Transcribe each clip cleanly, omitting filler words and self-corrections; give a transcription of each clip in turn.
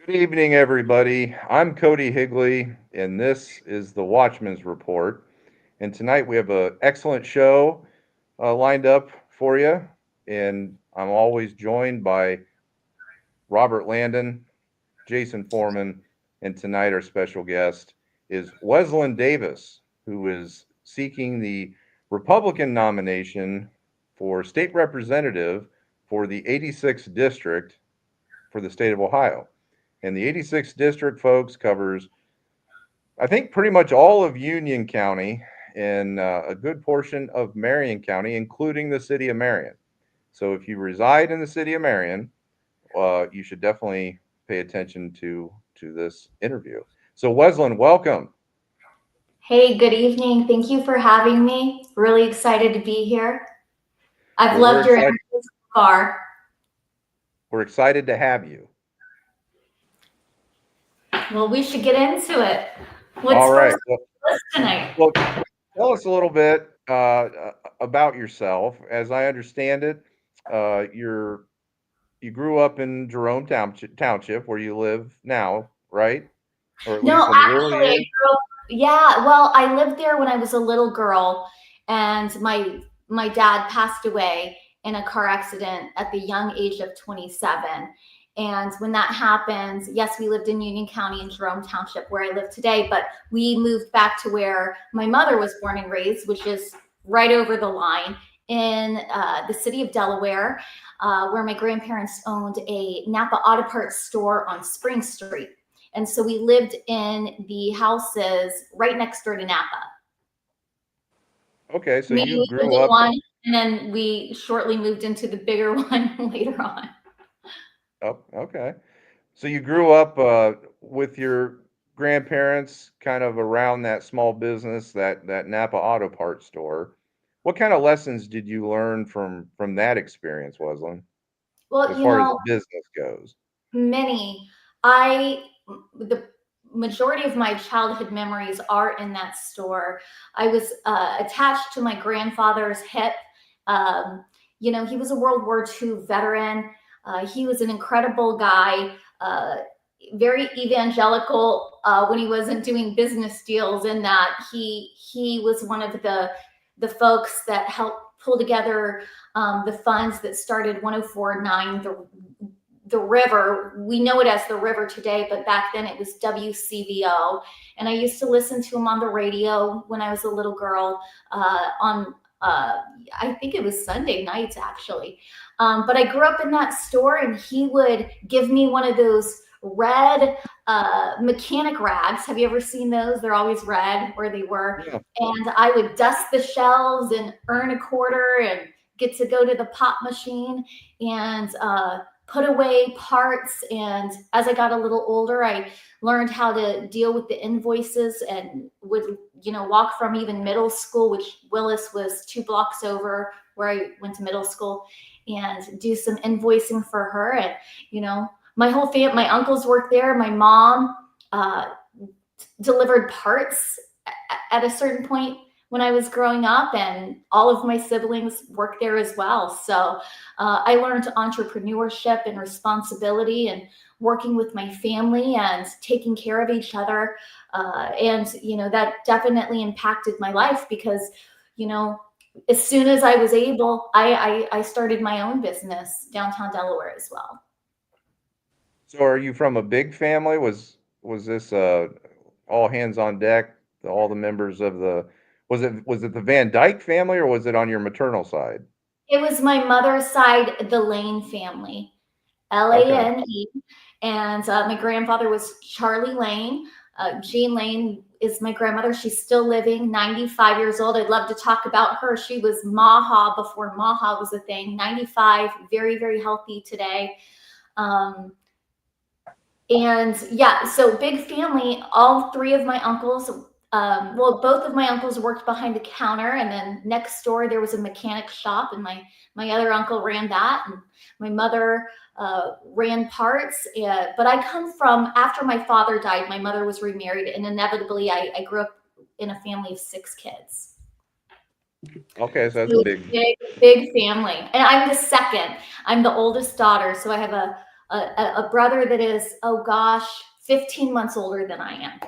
Good evening, everybody. I'm Cody Higley, and this is the Watchman's Report. And tonight we have an excellent show lined up for you. And I'm always joined by Robert Landon, Jason Foreman, and tonight our special guest is Wezlynn Davis, who is seeking the Republican nomination for state representative for the 86th district for the state of Ohio. And the 86th district, folks, covers, I think, pretty much all of Union County and a good portion of Marion County, including the city of Marion. So if you reside in the city of Marion, you should definitely pay attention to this interview. So Wezlynn, welcome. Hey, good evening. Thank you for having me. Really excited to be here. I've Well, we're loved your excited. interview so far. We're excited to have you. Well, we should get into it. What's All right. first on the list tonight? Well, tell us a little bit about yourself. As I understand it, you grew up in Township, where you live now, right? Or at No, least in the early actually, I years. grew up, yeah, well, I lived there when I was a little girl, and my dad passed away in a car accident at the young age of 27. And when that happened, yes, we lived in Union County in Jerome Township, where I live today, but we moved back to where my mother was born and raised, which is right over the line in the city of Delaware, where my grandparents owned a Napa Auto Parts store on Spring Street. And so we lived in the houses right next door to Napa. Okay, so Maybe you we lived grew in up. one and then we shortly moved into the bigger one later on. Oh, okay. So you grew up with your grandparents, kind of around that small business, that Napa Auto Parts store. What kind of lessons did you learn from that experience, Wesley, Well, as you far as know, business goes? many. I the majority of my childhood memories are in that store. I was attached to my grandfather's hip. Um, he was a World War II veteran. He was an incredible guy. Very evangelical when he wasn't doing business deals. In that he was one of the folks that helped pull together the funds that started 1049 the river. We know it as the river today, but back then it was WCVO. And I used to listen to him on the radio when I was a little girl on, I think it was Sunday nights actually. But I grew up in that store and he would give me one of those red mechanic rags. Have you ever seen those? They're always red where they were. Yeah. And I would dust the shelves and earn a quarter and get to go to the pop machine and put away parts. And as I got a little older, I learned how to deal with the invoices and would, walk from even middle school, which Willis was 2 blocks over where I went to middle school, and do some invoicing for her. And, my whole family, my uncles worked there. My mom delivered parts at a certain point when I was growing up, and all of my siblings worked there as well. So I learned entrepreneurship and responsibility and working with my family and taking care of each other. And, that definitely impacted my life because, as soon as I was able, I started my own business downtown Delaware as well. So are you from a big family? Was this all hands on deck? All the members of the was it the Van Dyke family, or was it on your maternal side? It was my mother's side, the Lane family, Okay. Lane. And my grandfather was Charlie Lane. Jean Lane is my grandmother. She's still living, 95 years old. I'd love to talk about her. She was Maha before Maha was a thing, 95, very, very healthy today. Um, and yeah, so big family. All three of my uncles, both of my uncles worked behind the counter, and then next door there was a mechanic shop, and my other uncle ran that, and my mother ran parts. But I come from, after my father died, my mother was remarried, and inevitably I grew up in a family of 6 kids. Okay, so that's a So big. big, big family. And I'm the second. I'm the oldest daughter. So I have a brother that is, oh gosh, 15 months older than I am.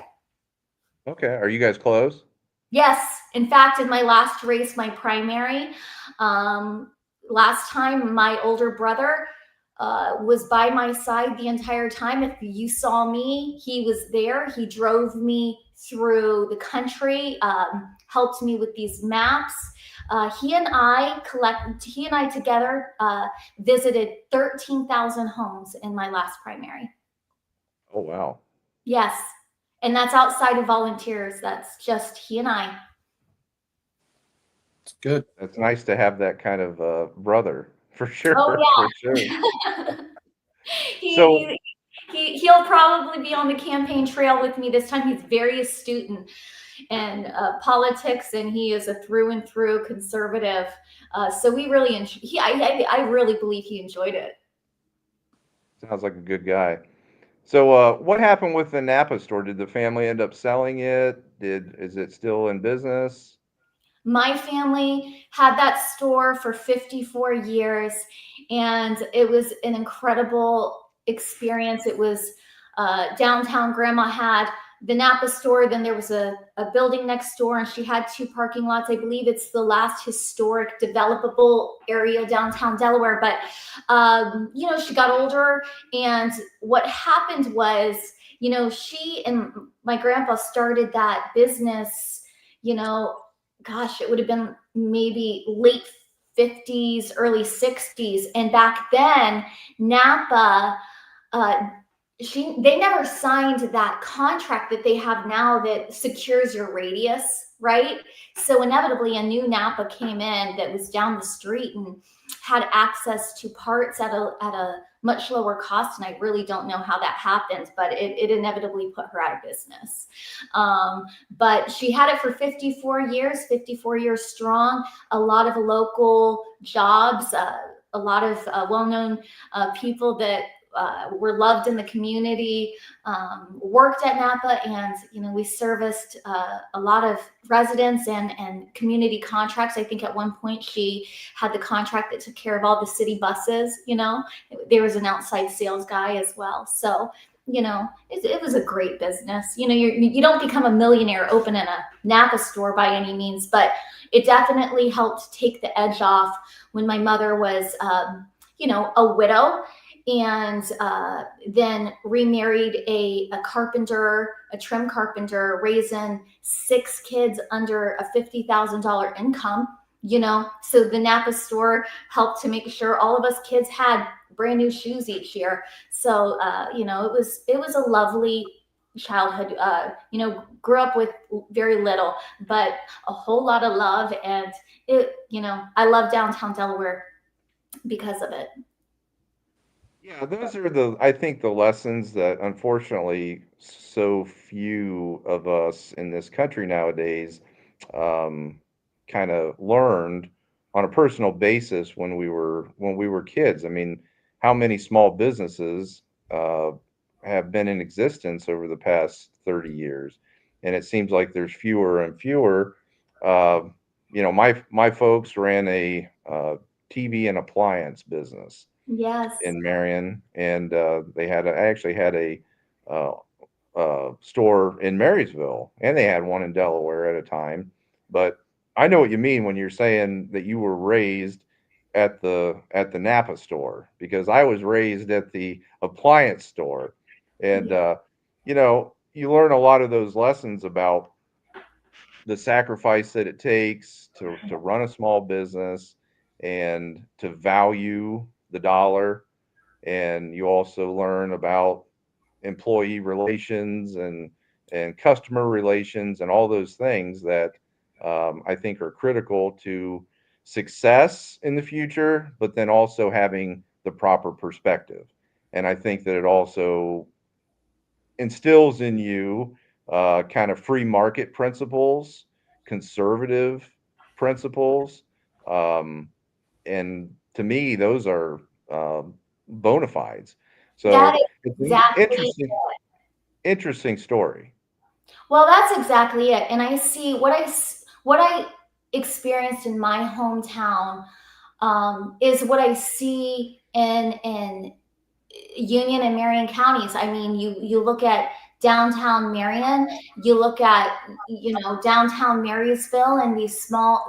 Okay. Are you guys close? Yes, in fact, in my last race, my primary, um, last time my older brother was by my side the entire time. If you saw me, he was there. He drove me through the country, helped me with these maps. He and I together visited 13,000 homes in my last primary. Oh, wow. Yes, and that's outside of volunteers. That's just he and I. It's good. It's nice to have that kind of brother for Oh sure, for sure. yeah. he, So, he he'll probably be on the campaign trail with me this time. He's very astute and politics, and he is a through and through conservative. So we really I really believe he enjoyed it. sounds like a good guy. So, what happened with the Napa store? Did the family end up selling it? Is it still in business? My family had that store for 54 years, and it was an incredible experience. It was downtown. Grandma had the Napa store, then there was a building next door, and she had two parking lots. I believe it's the last historic developable area downtown Delaware. But, she got older, and what happened was, she and my grandpa started that business, you know, gosh, it would have been maybe late 50s, early 60s. And back then, Napa, uh, they never signed that contract that they have now that secures your radius, right? So inevitably, a new Napa came in that was down the street and had access to parts at a much lower cost. And I really don't know how that happened, but it inevitably put her out of business. But she had it for 54 years, 54 years strong, a lot of local jobs, a lot of well-known people that were loved in the community, worked at Napa, and we serviced a lot of residents and community contracts. I think at one point she had the contract that took care of all the city buses. There was an outside sales guy as well. So it was a great business. You don't become a millionaire opening a Napa store by any means, but it definitely helped take the edge off when my mother was a widow, and then remarried a carpenter, a trim carpenter, raising 6 kids under a $50,000 income. So the Napa store helped to make sure all of us kids had brand new shoes each year. So it was a lovely childhood. Grew up with very little, but a whole lot of love, and I love downtown Delaware because of it. Yeah, those are I think the lessons that unfortunately so few of us in this country nowadays kind of learned on a personal basis when we were kids. I mean, how many small businesses uh, have been in existence over the past 30 years? And it seems like there's fewer and fewer. Uh, my folks ran a TV and appliance business Yes. in Marion, and I actually had a uh, store in Marysville, and they had one in Delaware at a time. But I know what you mean when you're saying that you were raised at the Napa store, because I was raised at the appliance store, and Yeah. you learn a lot of those lessons about the sacrifice that it takes to run a small business and to value the dollar, and you also learn about employee relations and customer relations and all those things that I think are critical to success in the future, but then also having the proper perspective. And I think that it also instills in you kind of free market principles, conservative principles, um, and to me, those are bona fides. That So is it's an exactly. interesting story. Well, that's exactly it. And I see what I experienced in my hometown is what I see in Union and Marion counties. I mean, you look at downtown Marion, you look at, downtown Marysville, and these small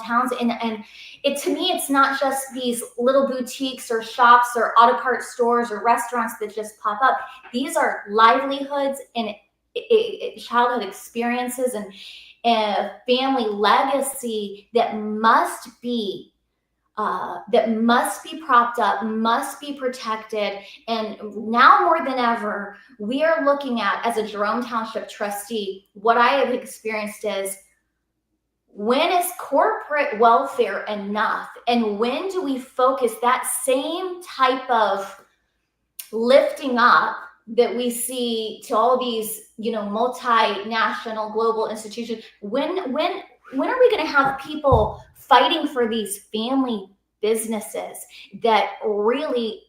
towns, and it, to me, it's not just these little boutiques or shops or auto part stores or restaurants that just pop up. These are livelihoods and childhood experiences and family legacy that must be propped up, must be protected. And now more than ever, we are looking at, as a Jerome Township trustee, what I have experienced is, when is corporate welfare enough? And when do we focus that same type of lifting up that we see to all these, multinational global institutions? When are we going to have people fighting for these family businesses that really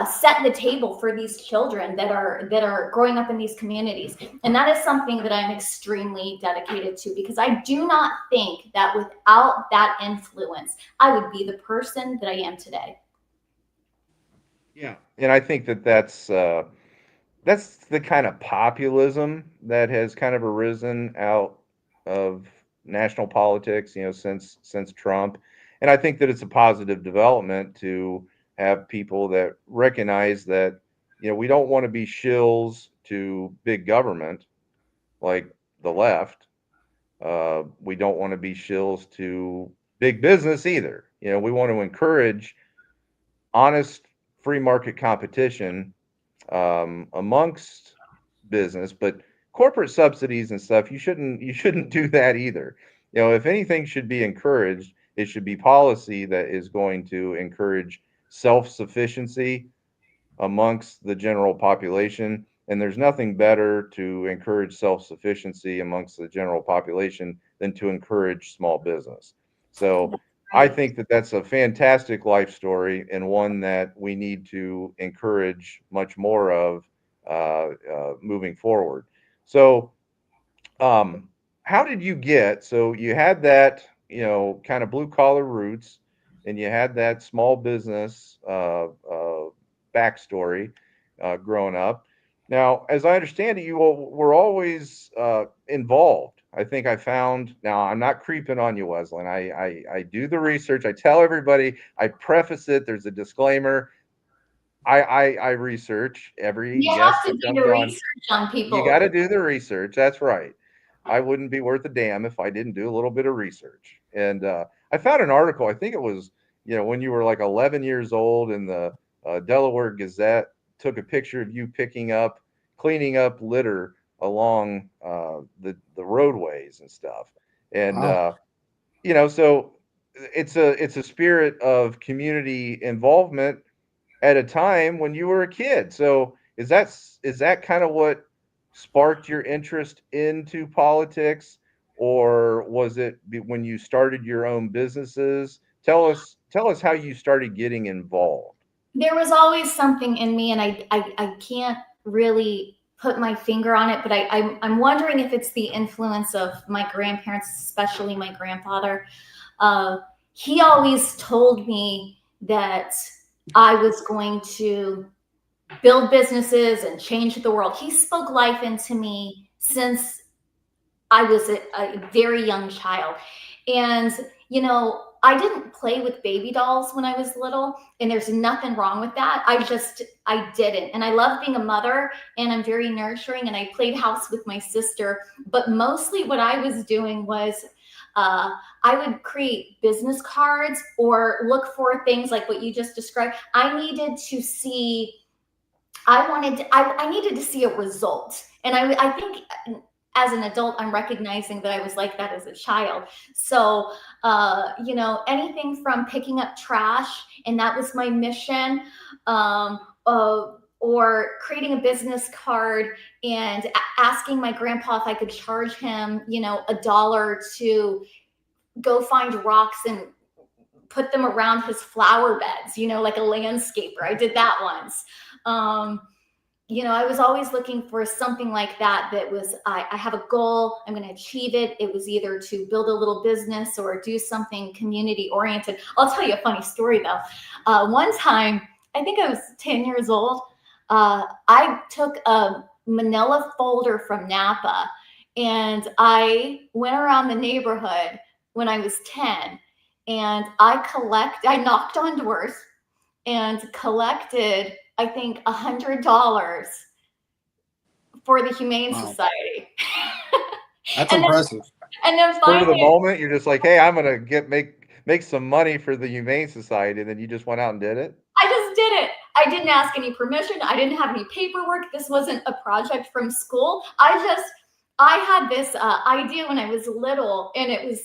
set the table for these children that are growing up in these communities? And that is something that I'm extremely dedicated to, because I do not think that without that influence, I would be the person that I am today. Yeah. And I think that that's the kind of populism that has kind of arisen out of national politics, since Trump. And I think that it's a positive development to have people that recognize that, we don't want to be shills to big government like the left. We don't want to be shills to big business either. We want to encourage honest free market competition amongst business, but corporate subsidies and stuff, you shouldn't do that either. If anything should be encouraged, it should be policy that is going to encourage self-sufficiency amongst the general population. And there's nothing better to encourage self-sufficiency amongst the general population than to encourage small business. So I Right. think that that's a fantastic life story, and one that we need to encourage much more of moving forward. So, how did you get? So you had that, kind of blue collar roots, and you had that small business backstory growing up. Now, as I understand it, you were always involved. I think I found. Now, I'm not creeping on you, Wezlynn. I do the research. I tell everybody. I preface it. There's a disclaimer. I research every You have guest to that do comes the on. research on You got people. to do the research. That's right. I wouldn't be worth a damn if I didn't do a little bit of research. And I found an article. I think it was, when you were like 11 years old, and the Delaware Gazette took a picture of you cleaning up litter along the roadways and stuff. And Wow. so it's a spirit of community involvement at a time when you were a kid. So is that kind of what sparked your interest into politics, or was it when you started your own businesses? Tell us how you started getting involved. There was always something in me, and I can't really put my finger on it, but I'm wondering if it's the influence of my grandparents, especially my grandfather. Uh, he always told me that I was going to build businesses and change the world. He spoke life into me since I was a very young child. And, I didn't play with baby dolls when I was little, and there's nothing wrong with that. I didn't. And I love being a mother, and I'm very nurturing, and I played house with my sister. But mostly what I was doing was, uh, I would create business cards or look for things like what you just described. I needed to see a result. And I think as an adult, I'm recognizing that I was like that as a child. So, anything from picking up trash, and that was my mission, or creating a business card and asking my grandpa if I could charge him, $1 to go find rocks and put them around his flower beds, like a landscaper. I did that once. Um, I was always looking for something like that. That was, I have a goal, I'm going to achieve it. It was either to build a little business or do something community oriented. I'll tell you a funny story though. One time I think I was 10 years old. I took a manila folder from Napa and I went around the neighborhood when I was 10 and I knocked on doors and collected, I think, $100 for the Humane Wow. Society. That's and then, impressive. and then Spur of the finally, moment, you're just like, hey, I'm gonna make some money for the Humane Society, and then you just went out and did it. I just did it. I didn't ask any permission. I didn't have any paperwork. This wasn't a project from school. I had this idea when I was little, and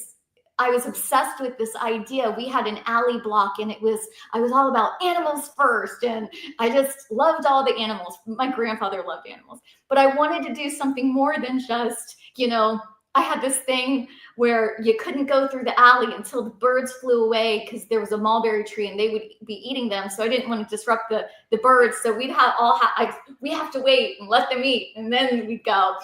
I was obsessed with this idea. We had an alley block, and I was all about animals first, and I just loved all the animals. My grandfather loved animals, but I wanted to do something more than just, I had this thing where you couldn't go through the alley until the birds flew away because there was a mulberry tree and they would be eating them. So I didn't want to disrupt the birds. So we have to wait and let them eat and then we'd go.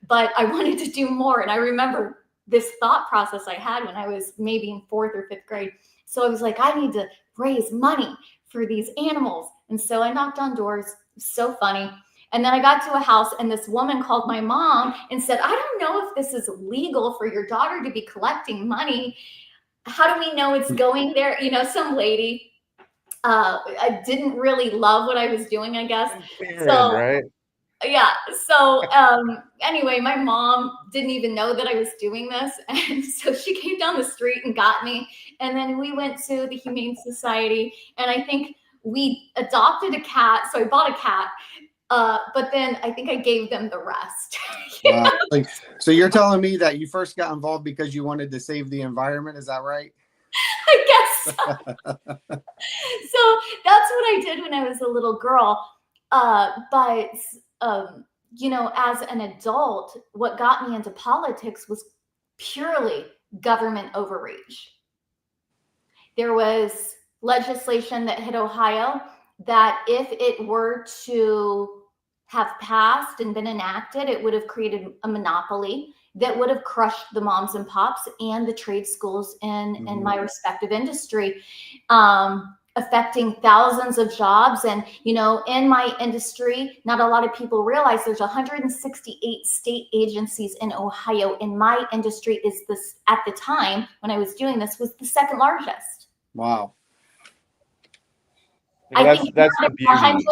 But I wanted to do more. And I remember this thought process I had when I was maybe in 4th or 5th grade. So I was like, I need to raise money for these animals. And so I knocked on doors. It was so funny. And then I got to a house and this woman called my mom and said, I don't know if this is legal for your daughter to be collecting money. How do we know it's going there? Some lady. I didn't really love what I was doing, I guess. So, right? yeah. So anyway, my mom didn't even know that I was doing this. And so she came down the street and got me. And then we went to the Humane Society. And I think we adopted a cat. So I bought a cat. But then I think I gave them the rest. Wow. So you're telling me that you first got involved because you wanted to save the environment? Is that right? I guess so. So that's what I did when I was a little girl. But as an adult, what got me into politics was purely government overreach. There was legislation that hit Ohio that if it were to have passed and been enacted, it would have created a monopoly that would have crushed the moms and pops and the trade schools in my respective industry, affecting thousands of jobs. And, in my industry, not a lot of people realize there's 168 state agencies in Ohio. And my industry is this, at the time when I was doing this, was the second largest. Wow. Well, that's the beauty. And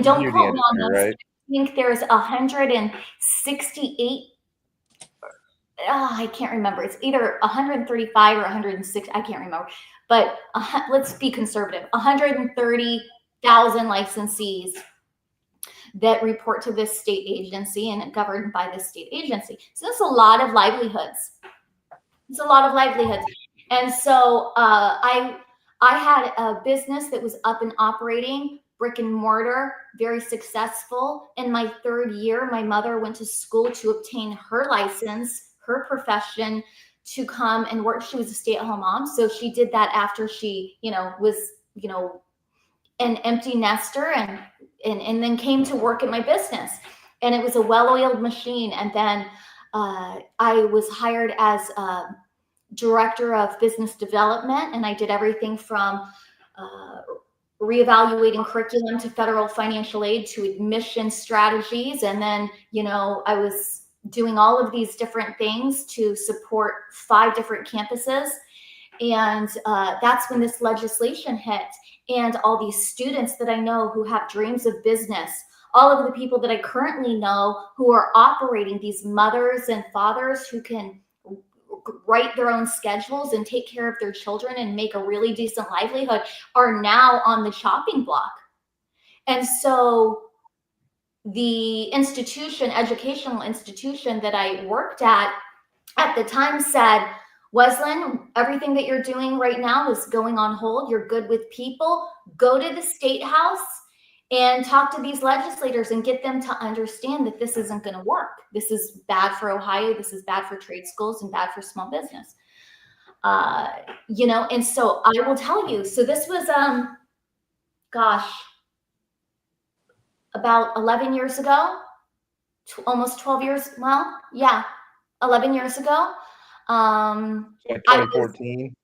don't quote me on this. Right? I think there's 168. I can't remember. It's either 135 or 106. I can't remember. But let's be conservative. 130,000 licensees that report to this state agency and governed by this state agency. So that's a lot of livelihoods. It's a lot of livelihoods. And so I had a business that was up and operating, brick and mortar, very successful. In my 3rd year, my mother went to school to obtain her license, her profession, to come and work. She was a stay-at-home mom. So she did that after she, was, an empty nester and then came to work at my business. And it was a well-oiled machine. And then I was hired as director of business development, and I did everything from reevaluating curriculum to federal financial aid to admission strategies. And then, I was doing all of these different things to support 5 different campuses. And that's when this legislation hit. And all these students that I know who have dreams of business, all of the people that I currently know who are operating, these mothers and fathers who can write their own schedules and take care of their children and make a really decent livelihood, are now on the chopping block. And so the educational institution that I worked at the time said, Wezlynn, everything that you're doing right now is going on hold. You're good with people. Go to the state house and talk to these legislators and get them to understand that this isn't going to work. This is bad for Ohio. This is bad for trade schools and bad for small business. And so I will tell you, so this was, about 11 years ago, almost 12 years. Well, yeah, 11 years ago. Like 2014.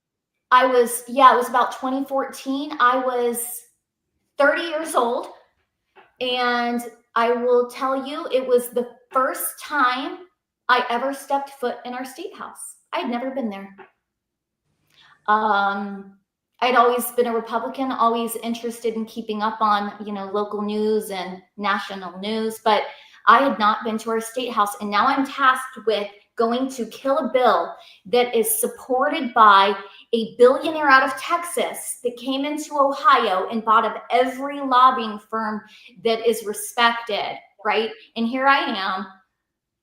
It was about 2014. I was 30 years old. And I will tell you, it was the first time I ever stepped foot in our state house. I'd never been there. I'd always been a Republican, always interested in keeping up on, local news and national news, but I had not been to our state house. And now I'm tasked with going to kill a bill that is supported by a billionaire out of Texas that came into Ohio and bought up every lobbying firm that is respected, right? And here I am,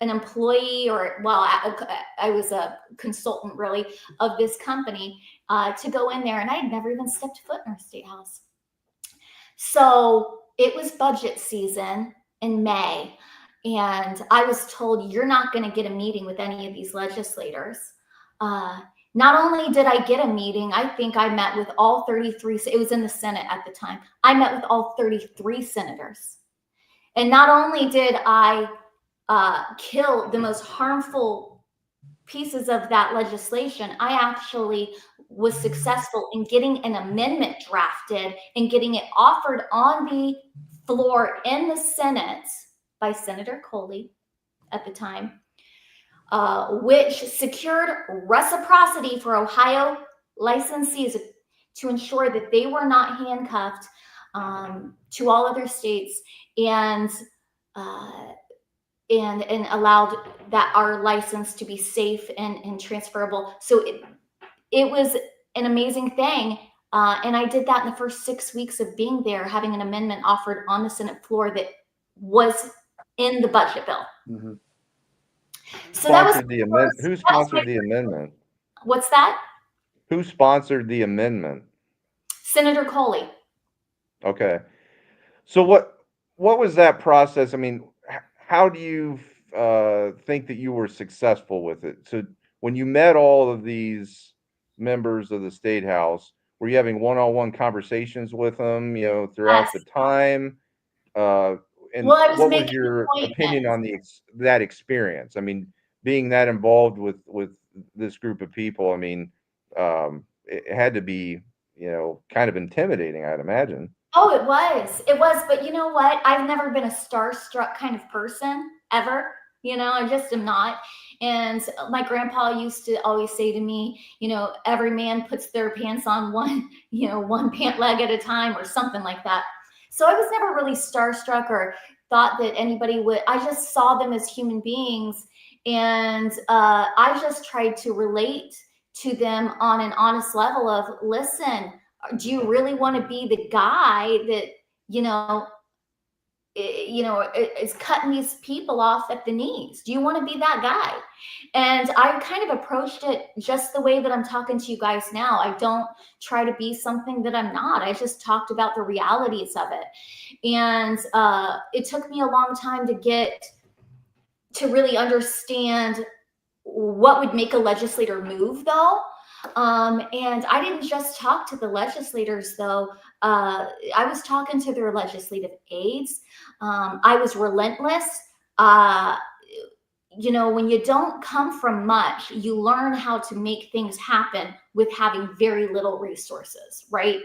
an employee, I was a consultant really of this company, to go in there, and I had never even stepped foot in our state house. So it was budget season in May, and I was told, you're not going to get a meeting with any of these legislators. Not only did I get a meeting, I think I met with all 33, it was in the Senate at the time. I met with all 33 senators. And not only did I kill the most harmful pieces of that legislation, I actually was successful in getting an amendment drafted and getting it offered on the floor in the Senate by Senator Coley at the time, which secured reciprocity for Ohio licensees to ensure that they were not handcuffed to all other states, and allowed that our license to be safe and transferable. So it was an amazing thing. And I did that in the first 6 weeks of being there, having an amendment offered on the Senate floor that was in the budget bill. Mm-hmm. So that was who sponsored the amendment? What's that? Who sponsored the amendment? Senator Coley. Okay. So what was that process? I mean, how do you think that you were successful with it? So when you met all of these members of the State House, were you having one-on-one conversations with them, throughout the time? And what was your opinion on that experience? I mean, being that involved with this group of people, I mean, it had to be, kind of intimidating, I'd imagine. Oh, it was. But you know what? I've never been a starstruck kind of person ever. I just am not. And my grandpa used to always say to me, every man puts their pants on one pant leg at a time, or something like that. So I was never really starstruck or thought that anybody would. I just saw them as human beings. And I just tried to relate to them on an honest level of, listen, do you really want to be the guy that, is cutting these people off at the knees? Do you want to be that guy? And I kind of approached it just the way that I'm talking to you guys now. I don't try to be something that I'm not. I just talked about the realities of it. And it took me a long time to get to really understand what would make a legislator move, though. And I didn't just talk to the legislators, though. I was talking to their legislative aides. I was relentless. When you don't come from much, you learn how to make things happen with having very little resources, right?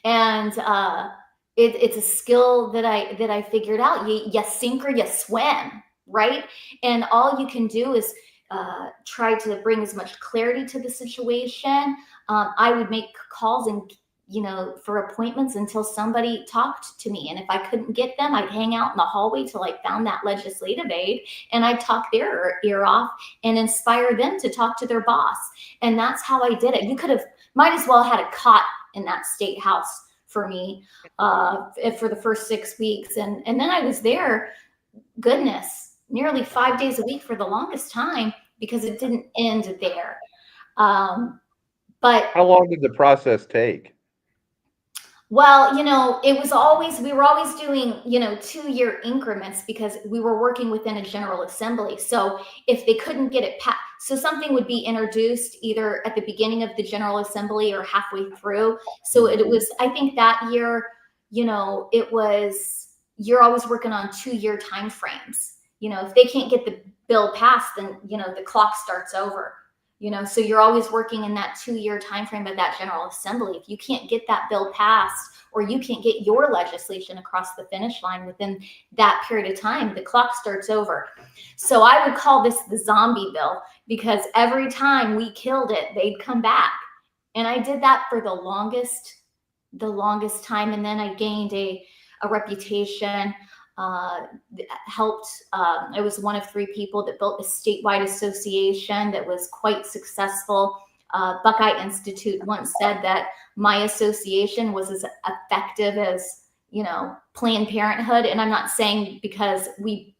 And it's a skill that I figured out. You sink or you swim, right? And all you can do is try to bring as much clarity to the situation. I would make calls and for appointments until somebody talked to me. And if I couldn't get them, I'd hang out in the hallway till I found that legislative aide, and I'd talk their ear off and inspire them to talk to their boss. And that's how I did it. You might as well had a cot in that state house for me for the first 6 weeks. And then I was there, goodness, nearly 5 days a week for the longest time, because it didn't end there. But how long did the process take? Well, we were always doing, 2-year increments, because we were working within a General Assembly. So if they couldn't get it passed, so something would be introduced either at the beginning of the General Assembly or halfway through. So it was, I think that year, you're always working on 2-year time frames. If they can't get the bill passed, then, the clock starts over. So you're always working in that 2-year time frame of that General Assembly. If you can't get that bill passed, or you can't get your legislation across the finish line within that period of time, the clock starts over. So I would call this the zombie bill, because every time we killed it, they'd come back. And I did that for the longest time. And then I gained a reputation, helped. I was one of 3 people that built a statewide association that was quite successful. Buckeye Institute once said that my association was as effective as, Planned Parenthood. And I'm not saying because we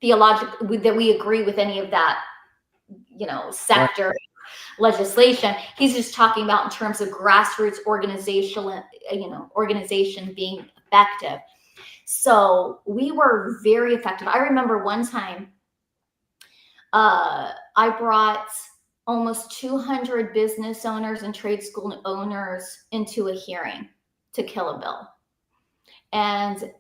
theologically that we agree with any of that, sector legislation. He's just talking about in terms of grassroots organization being effective. So we were very effective. I remember one time I brought almost 200 business owners and trade school owners into a hearing to kill a bill. And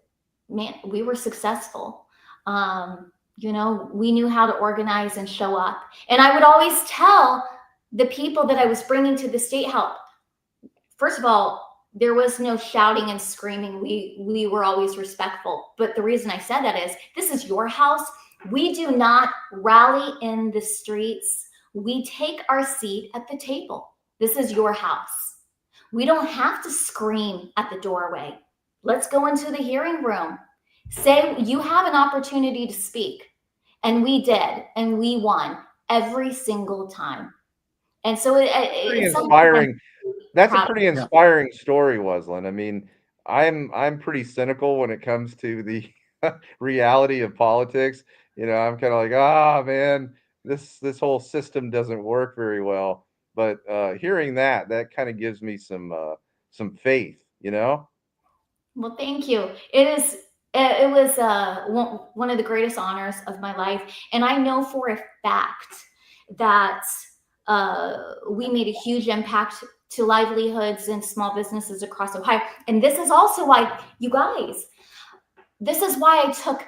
man, we were successful. We knew how to organize and show up. And I would always tell the people that I was bringing to the state house, first of all, there was no shouting and screaming. We were always respectful. But the reason I said that is, this is your house. We do not rally in the streets. We take our seat at the table. This is your house. We don't have to scream at the doorway. Let's go into the hearing room. Say you have an opportunity to speak. And we did. And we won every single time. And so Pretty it's inspiring. That's a proud. pretty inspiring story, Wezlynn. I mean, I'm pretty cynical when it comes to the reality of politics. I'm kind of like, man, this whole system doesn't work very well. But hearing that kind of gives me some faith. Well, thank you. It was one of the greatest honors of my life. And I know for a fact that we made a huge impact to livelihoods and small businesses across Ohio. And this is also why, you guys, this is why I took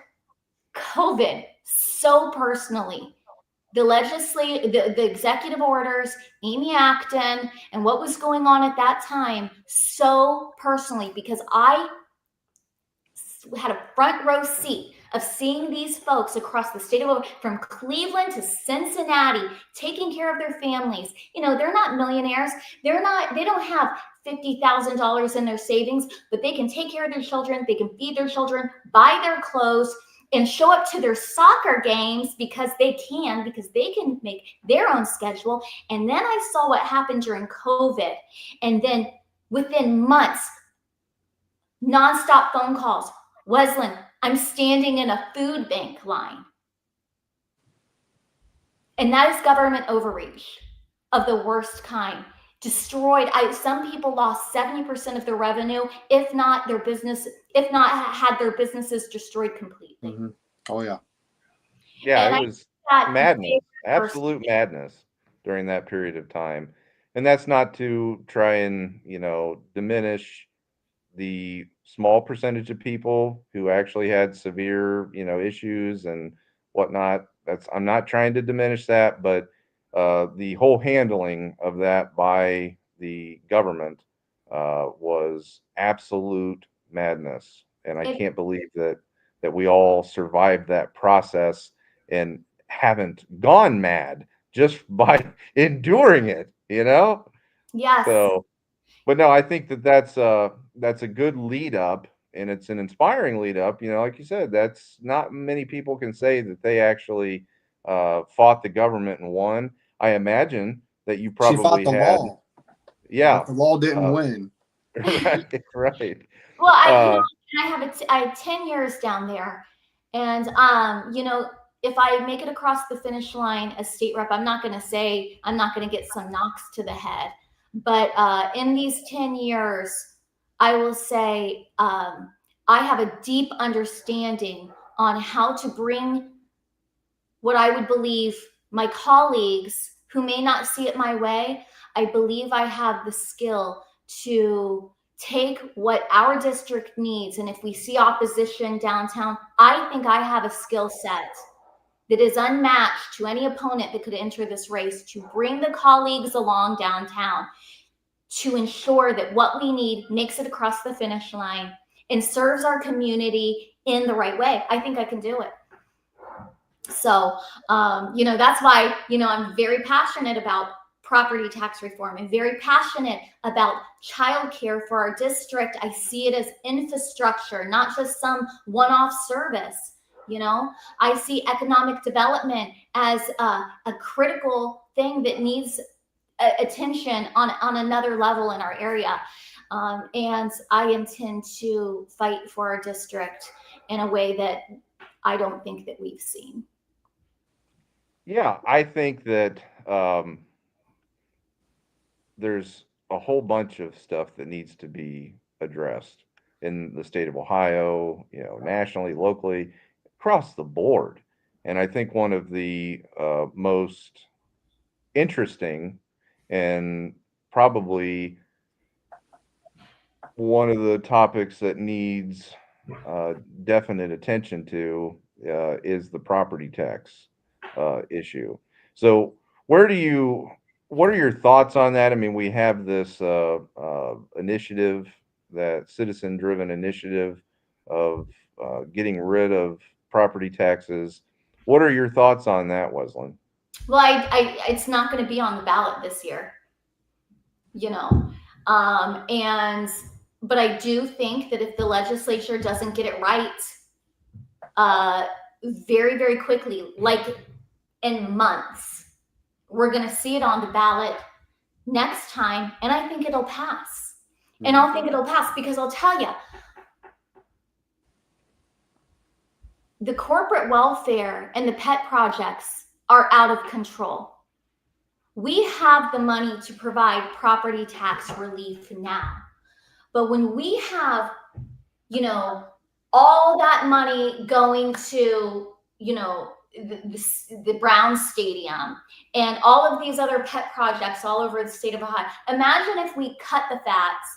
COVID so personally. The executive orders, Amy Acton, and what was going on at that time so personally, because I had a front row seat of seeing these folks across the state of Ohio, from Cleveland to Cincinnati, taking care of their families. They're not millionaires. They don't have $50,000 in their savings, but they can take care of their children. They can feed their children, buy their clothes, and show up to their soccer games because they can make their own schedule. And then I saw what happened during COVID. And then within months, nonstop phone calls. Wezlynn, I'm standing in a food bank line. And that is government overreach of the worst kind. Destroyed. Some people lost 70% of their revenue, if not had their businesses destroyed completely. Mm-hmm. Oh yeah. Yeah, it was madness, absolute madness during that period of time. And that's not to try and, diminish the small percentage of people who actually had severe, issues and whatnot. I'm not trying to diminish that, but the whole handling of that by the government was absolute madness. And I can't believe that we all survived that process and haven't gone mad just by enduring it, Yes. So, but no, I think that's a good lead up, and it's an inspiring lead up. Like you said, that's not many people can say that they actually fought the government and won. I imagine that you She fought probably the had, law. yeah, But the law didn't win. right. Well, I have 10 years down there, and if I make it across the finish line as state rep, I'm not going to get some knocks to the head. But in these 10 years, I will say I have a deep understanding on how to bring what I would believe my colleagues who may not see it my way. I believe I have the skill to take what our district needs. And if we see opposition downtown, I think I have a skill set that is unmatched to any opponent that could enter this race, to bring the colleagues along downtown, to ensure that what we need makes it across the finish line and serves our community in the right way. I think I can do it. So, that's why, I'm very passionate about property tax reform. I'm very passionate about childcare for our district. I see it as infrastructure, not just some one-off service. I see economic development as a critical thing that needs attention on another level in our area. And I intend to fight for our district in a way that I don't think that we've seen. Yeah, I think that there's a whole bunch of stuff that needs to be addressed in the state of Ohio, nationally, locally, across the board. And I think one of the most interesting and probably one of the topics that needs definite attention to is the property tax issue. So, what are your thoughts on that? I mean, we have this initiative, that citizen-driven initiative of getting rid of property taxes. What are your thoughts on that, Wezlynn? Well, it's not going to be on the ballot this year, but I do think that if the legislature doesn't get it right, very, very quickly, like in months, we're going to see it on the ballot next time, and I think it'll pass. And I'll think it'll pass because I'll tell you, the corporate welfare and the pet projects are out of control. We have the money to provide property tax relief now. But when we have, all that money going to, the Brown Stadium and all of these other pet projects all over the state of Ohio, imagine if we cut the fats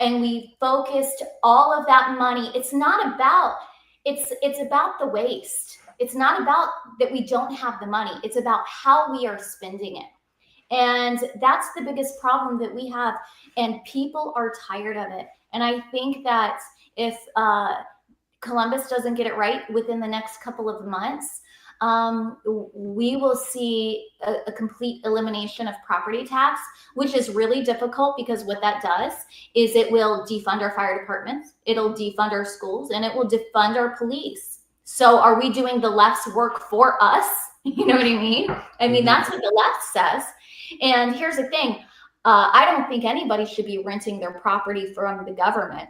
and we focused all of that money. It's not about, it's about the waste. It's not about that we don't have the money. It's about how we are spending it. And that's the biggest problem that we have. And people are tired of it. And I think that if Columbus doesn't get it right within the next couple of months, we will see a complete elimination of property tax, which is really difficult because what that does is it will defund our fire departments, it'll defund our schools, and it will defund our police. So are we doing the left's work for us? You know what I mean? I mean, that's what the left says. And here's the thing. I don't think anybody should be renting their property from the government.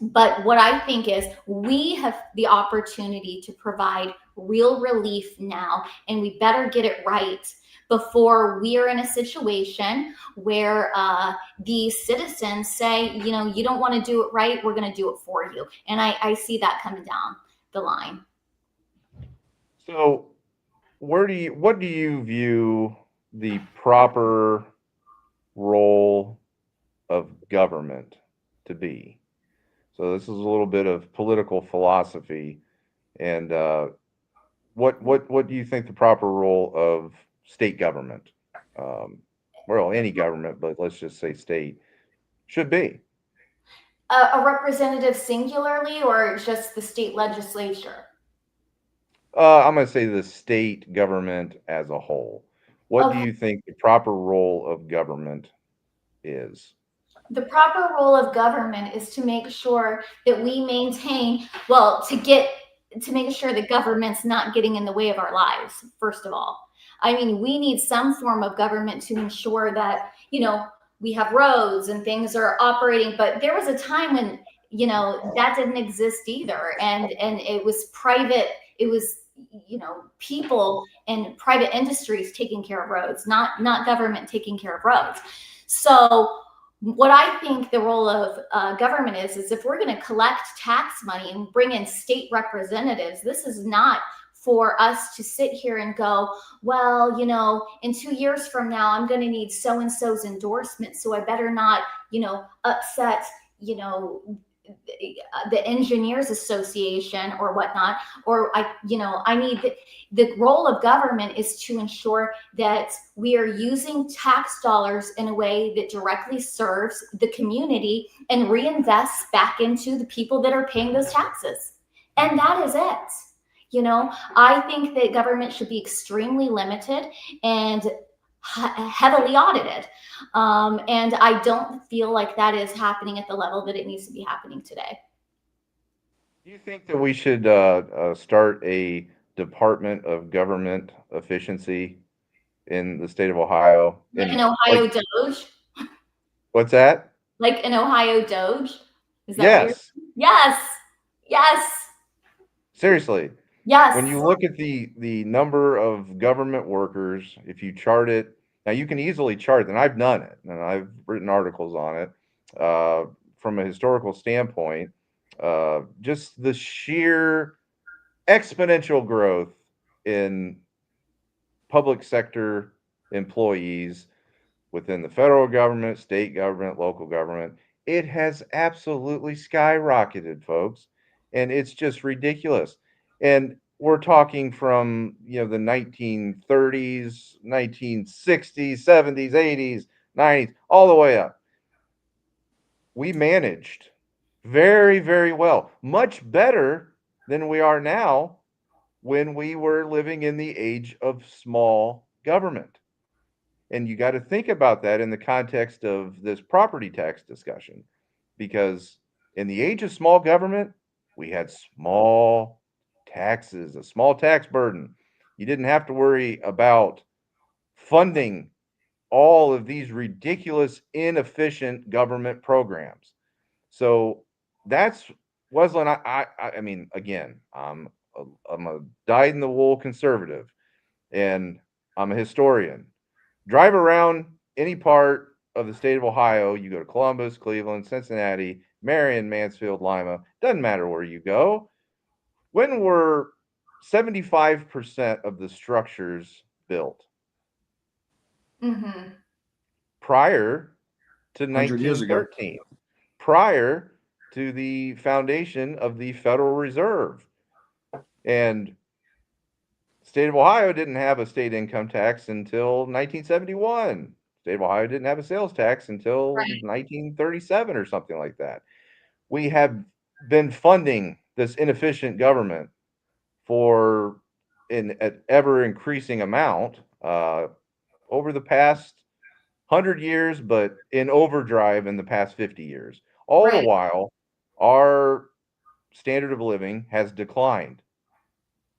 But what I think is we have the opportunity to provide real relief now, and we better get it right before we are in a situation where the citizens say, you don't want to do it right, we're going to do it for you. And I see that coming down the line. So, what do you view the proper role of government to be? So this is a little bit of political philosophy, and what do you think the proper role of state government, well, any government, but let's just say state, should be? A representative singularly, or just the state legislature? I'm going to say the state government as a whole. What do Okay. you think the proper role of government is? The proper role of government is to make sure that we maintain, to make sure that government's not getting in the way of our lives, first of all. I mean, we need some form of government to ensure that, we have roads and things are operating. But there was a time when, that didn't exist either. And it was private, it was, people and private industries taking care of roads, not government taking care of roads. So what I think the role of government is if we're going to collect tax money and bring in state representatives, this is not for us to sit here and go, well, in 2 years from now, I'm going to need so-and-so's endorsement, so I better not, upset, the engineers association or whatnot, or I need the role of government is to ensure that we are using tax dollars in a way that directly serves the community and reinvests back into the people that are paying those taxes. And that is it. I think that government should be extremely limited and heavily audited. And I don't feel like that is happening at the level that it needs to be happening today. Do you think that we should start a Department of Government Efficiency in the state of Ohio? Like an And Ohio Doge? what's that? Like an Ohio Doge? Is that what you're Yes, saying? Yes. Yes. seriously. When Yes. you look at the number of government workers, if you chart it, now you can easily chart, and I've done it, and I've written articles on it from a historical standpoint. Just the sheer exponential growth in public sector employees within the federal government, state government, local government, it has absolutely skyrocketed, folks. And it's just ridiculous. And we're talking from, the 1930s, 1960s, 70s, 80s, 90s, all the way up. We managed very, very well, much better than we are now when we were living in the age of small government. And you got to think about that in the context of this property tax discussion, because in the age of small government, we had small taxes, a small tax burden. You didn't have to worry about funding all of these ridiculous, inefficient government programs. So that's Wesleyan. I mean, again, I'm a dyed in the wool conservative, and I'm a historian. Drive around any part of the state of Ohio. You go to Columbus, Cleveland, Cincinnati, Marion, Mansfield, Lima. Doesn't matter where you go. When were 75% of the structures built? Mm-hmm. Prior to 100 years ago. 1913, prior to the foundation of the Federal Reserve. And state of Ohio didn't have a state income tax until 1971. State of Ohio didn't have a sales tax until Right. 1937 or something like that. We have been funding this inefficient government for an ever increasing amount over the past 100 years, but in overdrive in the past 50 years. All the Right. while, our standard of living has declined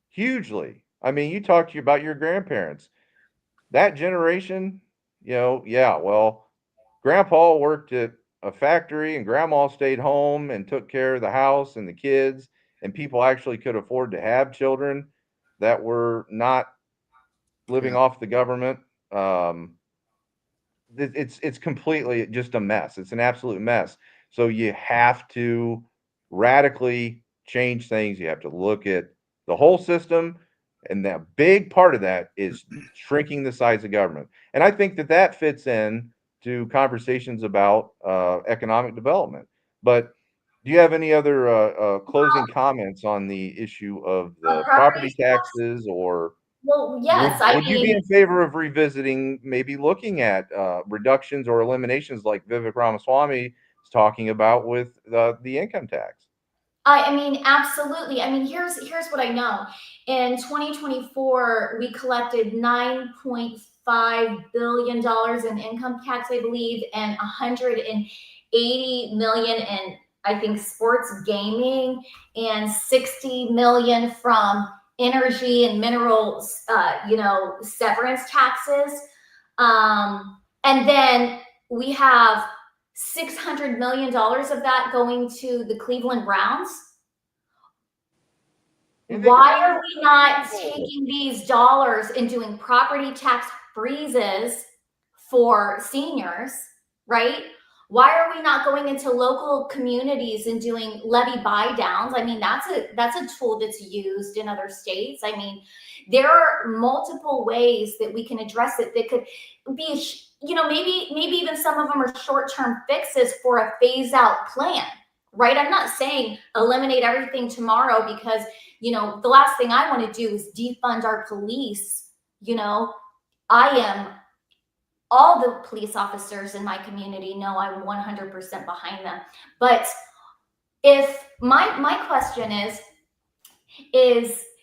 hugely. I mean, you talk to you about your grandparents. That generation, yeah, well, grandpa worked at a factory and grandma stayed home and took care of the house and the kids, and people actually could afford to have children that were not living Yeah. off the government. It's completely just a mess. It's an absolute mess. So you have to radically change things. You have to look at the whole system, and that big part of that is shrinking the size of government. And I think that that fits in to conversations about economic development. But do you have any other closing comments on the issue of the Property property tax? taxes, or Well, would yes. I would you be mean, in favor of revisiting, maybe looking at reductions or eliminations like Vivek Ramaswamy is talking about with the income tax? I mean, absolutely. I mean, here's what I know. In 2024, we collected $9.5 billion in income tax, I believe, and 180 million in, I think, sports gaming, and 60 million from energy and minerals, severance taxes. And then we have $600 million of that going to the Cleveland Browns. And they Why can win are the we not Super Bowl. taking these dollars and doing property tax freezes for seniors, right? Why are we not going into local communities and doing levy buy downs? I mean, that's a tool that's used in other states. I mean, there are multiple ways that we can address it that could be, maybe even some of them are short-term fixes for a phase out plan, right? I'm not saying eliminate everything tomorrow because, you know, the last thing I want to do is defund our police. You know, I am, all the police officers in my community know I'm 100% behind them. But if my question is,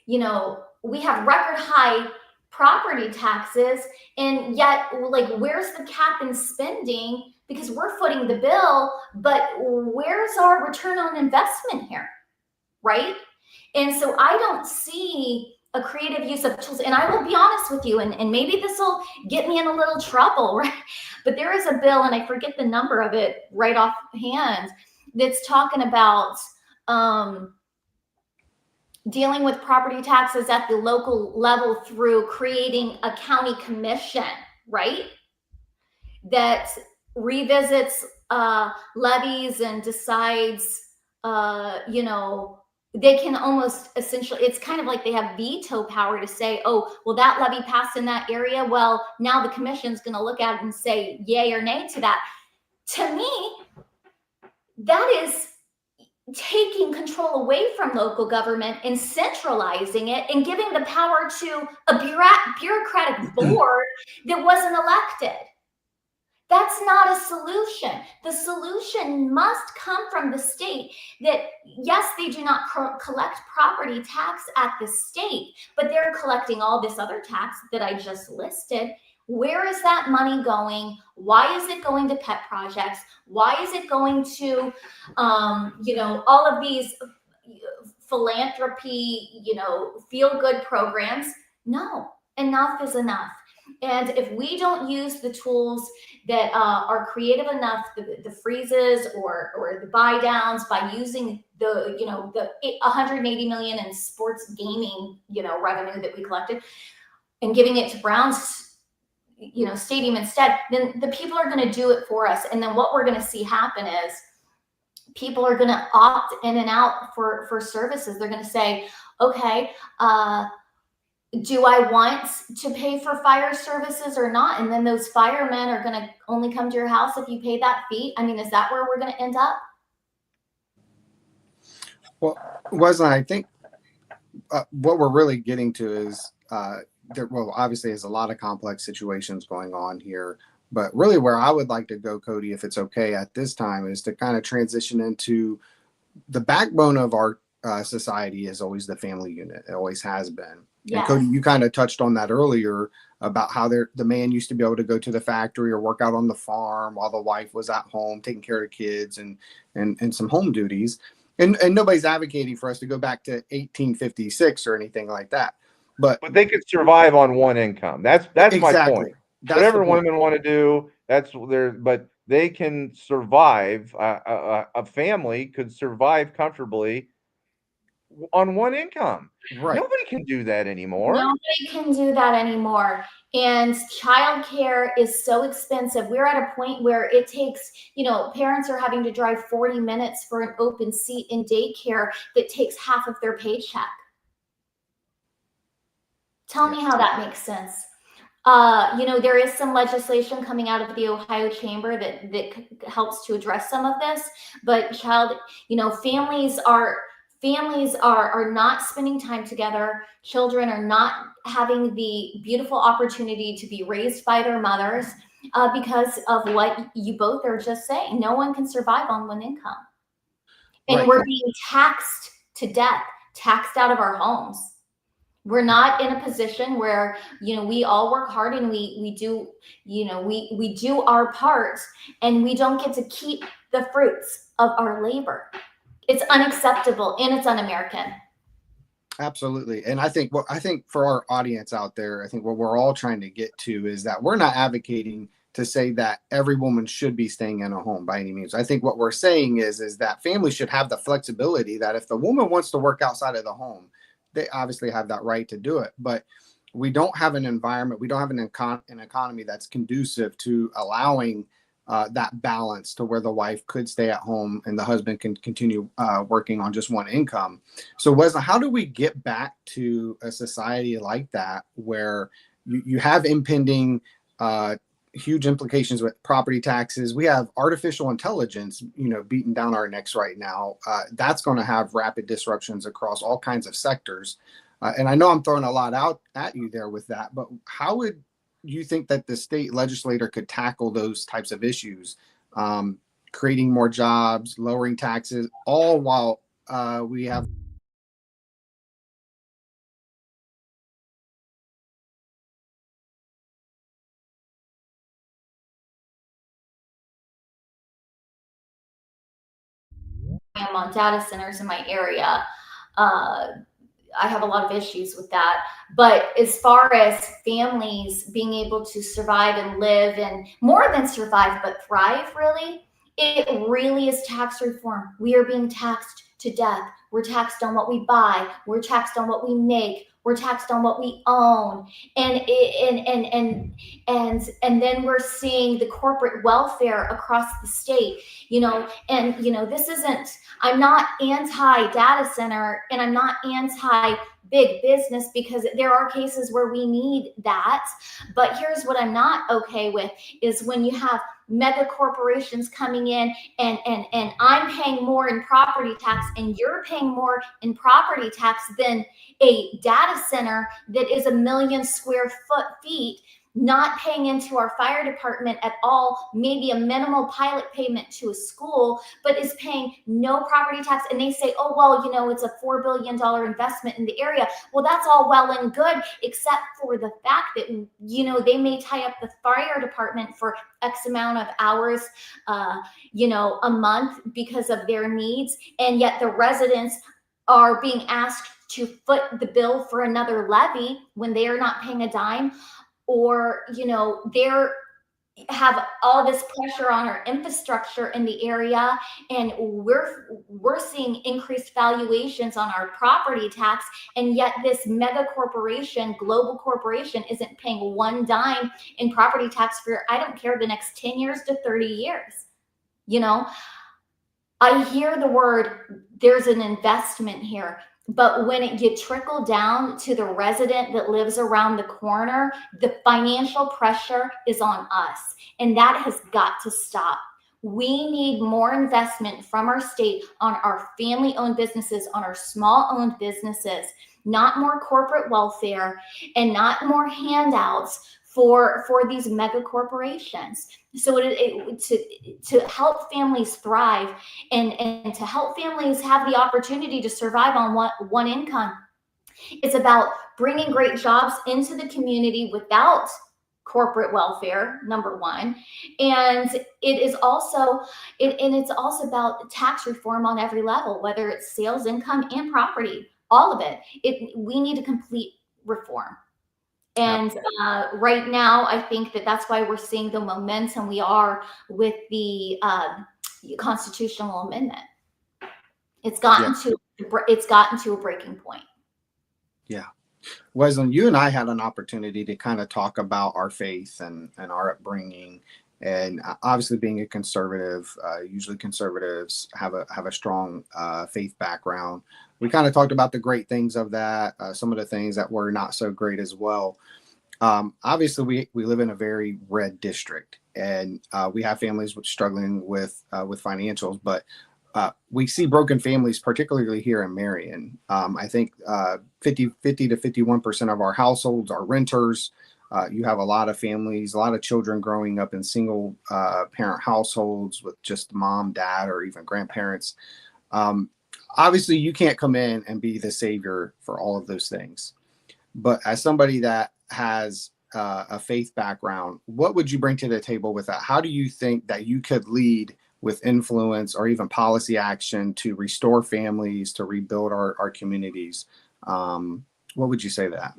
you know, we have record high property taxes, and yet, like, where's the cap in spending? Because we're footing the bill, but where's our return on investment here, right? And so I don't see a creative use of tools. And I will be honest with you, and maybe this will get me in a little trouble, right? But there is a bill, and I forget the number of it right offhand, that's talking about dealing with property taxes at the local level through creating a county commission, right? That revisits levies and decides, you know, they can almost essentially, it's kind of like they have veto power to say, oh, well, that levy passed in that area. Well, now the commission's going to look at it and say yay or nay to that. To me, that is taking control away from local government and centralizing it and giving the power to a bureaucratic board that wasn't elected. That's not a solution. The solution must come from the state. That, yes, they do not collect property tax at the state, but they're collecting all this other tax that I just listed. Where is that money going? Why is it going to pet projects? Why is it going to, you know, all of these philanthropy, you know, feel-good programs? No, enough is enough. And if we don't use the tools that are creative enough, the freezes or the buy downs, by using the, you know, the 180 million in sports gaming, you know, revenue that we collected, and giving it to Browns, you know, stadium instead, then the people are going to do it for us. And then what we're going to see happen is people are going to opt in and out for services. They're going to say, okay, do I want to pay for fire services or not? And then those firemen are going to only come to your house if you pay that fee. I mean, is that where we're going to end up? Well, Wezlynn, I think what we're really getting to is well, obviously there's a lot of complex situations going on here, but really where I would like to go, Cody, if it's okay at this time, is to kind of transition into the backbone of our society is always the family unit. It always has been. Yes. And Cody, you kind of touched on that earlier about how the man used to be able to go to the factory or work out on the farm while the wife was at home taking care of kids and some home duties. And nobody's advocating for us to go back to 1856 or anything like that. But they could survive on one income. That's exactly my point. That's whatever women want to do, that's their, but they can survive. A family could survive comfortably on one income. Right. Nobody can do that anymore. Nobody can do that anymore. And childcare is so expensive. We're at a point where it takes, you know, parents are having to drive 40 minutes for an open seat in daycare that takes half of their paycheck. Tell me how that makes sense. You know, there is some legislation coming out of the Ohio Chamber that helps to address some of this, but families are not spending time together. Children are not having the beautiful opportunity to be raised by their mothers because of what you both are just saying. No one can survive on one income. And we're being taxed to death, taxed out of our homes. We're not in a position where, you know, we all work hard and we do, you know, we do our part, and we don't get to keep the fruits of our labor. It's unacceptable and it's un-American. Absolutely. And I think for our audience out there, I think what we're all trying to get to is that we're not advocating to say that every woman should be staying in a home by any means. I think what we're saying is that families should have the flexibility that if the woman wants to work outside of the home, they obviously have that right to do it. But we don't have an environment, we don't have an economy that's conducive to allowing that balance to where the wife could stay at home and the husband can continue working on just one income. So Wezlynn, how do we get back to a society like that where you have impending huge implications with property taxes. We have artificial intelligence, beating down our necks right now. That's going to have rapid disruptions across all kinds of sectors. And I know I'm throwing a lot out at you there with that, but how would you think that the state legislator could tackle those types of issues, creating more jobs, lowering taxes, all while we have I am on data centers in my area. Uh, I have a lot of issues with that. But as far as families being able to survive and live, and more than survive, but thrive, really, it really is tax reform. We are being taxed to death. We're taxed on what we buy. We're taxed on what we make. We're taxed on what we own. And then we're seeing the corporate welfare across the state, this isn't, I'm not anti data center and I'm not anti big business, because there are cases where we need that. But here's what I'm not okay with is when you have mega corporations coming in and I'm paying more in property tax and you're paying more in property tax than a data center that is 1,000,000 square feet, not paying into our fire department at all, maybe a minimal pilot payment to a school, but is paying no property tax. And they say, oh, well, it's a $4 billion investment in the area. Well, that's all well and good, except for the fact that, they may tie up the fire department for X amount of hours, a month because of their needs. And yet the residents are being asked to foot the bill for another levy when they are not paying a dime. Or they're have all this pressure on our infrastructure in the area, and we're seeing increased valuations on our property tax, and yet this mega corporation, global corporation, isn't paying one dime in property tax for, I don't care, the next 10 years to 30 years. I hear the word, there's an investment here. But when you trickle down to the resident that lives around the corner, the financial pressure is on us. And that has got to stop. We need more investment from our state on our family-owned businesses, on our small-owned businesses, not more corporate welfare and not more handouts for these mega corporations. So to help families thrive and to help families have the opportunity to survive on one income, it's about bringing great jobs into the community without corporate welfare, number one. And it's also about tax reform on every level, whether it's sales, income, and property, all of it. We need a complete reform. And right now, I think that's why we're seeing the momentum we are with the constitutional amendment. It's gotten to a breaking point. Yeah. Wezlynn, you and I had an opportunity to kind of talk about our faith and our upbringing, and obviously being a conservative, usually conservatives have a strong faith background. We kind of talked about the great things of that, some of the things that were not so great as well. Obviously, we live in a very red district, and we have families struggling with financials, but we see broken families, particularly here in Marion. I think 50 to 51% of our households are renters. You have a lot of families, a lot of children growing up in single parent households with just mom, dad, or even grandparents. Obviously, you can't come in and be the savior for all of those things. But as somebody that has a faith background, what would you bring to the table with that? How do you think that you could lead with influence or even policy action to restore families, to rebuild our communities? What would you say to that?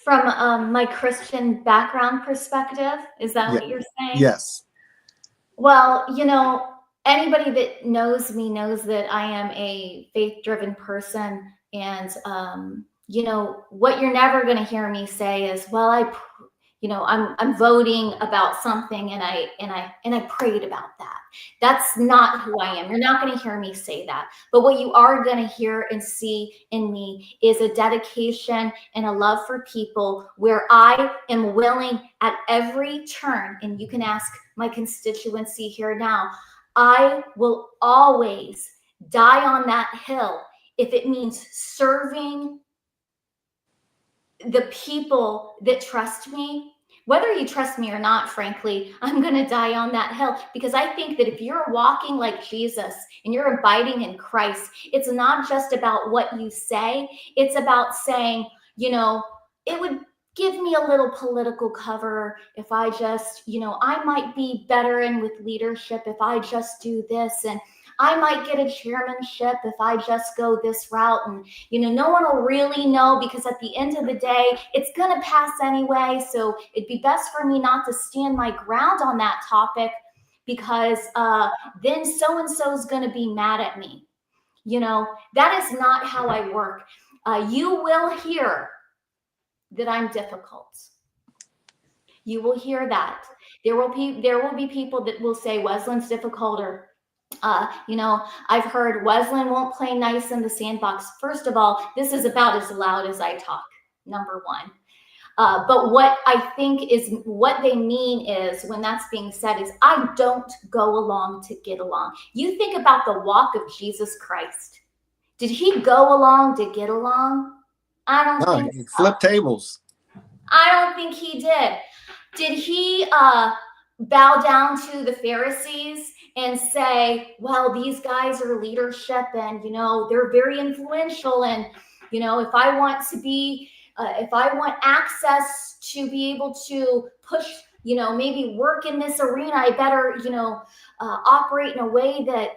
From my Christian background perspective, is that what you're saying? Yes. Well, anybody that knows me knows that I am a faith-driven person. And, what you're never going to hear me say is, well, I'm voting about something, and I prayed about that. That's not who I am. You're not going to hear me say that. But what you are going to hear and see in me is a dedication and a love for people, where I am willing at every turn, and you can ask my constituency here now, I will always die on that hill if it means serving the people that trust me. Whether you trust me or not, frankly, I'm going to die on that hill, because I think that if you're walking like Jesus and you're abiding in Christ, it's not just about what you say. It's about saying, it would give me a little political cover if I just, I might be better in with leadership if I just do this, and I might get a chairmanship if I just go this route. And, no one will really know, because at the end of the day, it's going to pass anyway. So it'd be best for me not to stand my ground on that topic, because then so-and-so is going to be mad at me. That is not how I work. You will hear that I'm difficult. You will hear that. There will be people that will say Wezlynn's difficult, or I've heard Wezlynn won't play nice in the sandbox. First of all, this is about as loud as I talk, number one. But what I think is what they mean is, when that's being said, is I don't go along to get along. You think about the walk of Jesus Christ. Did he go along to get along? I don't think he so. flipped tables. I don't think he did. Did he bow down to the Pharisees and say, well, these guys are leadership, and, they're very influential, and, if I want access to be able to push, maybe work in this arena, I better, operate in a way that,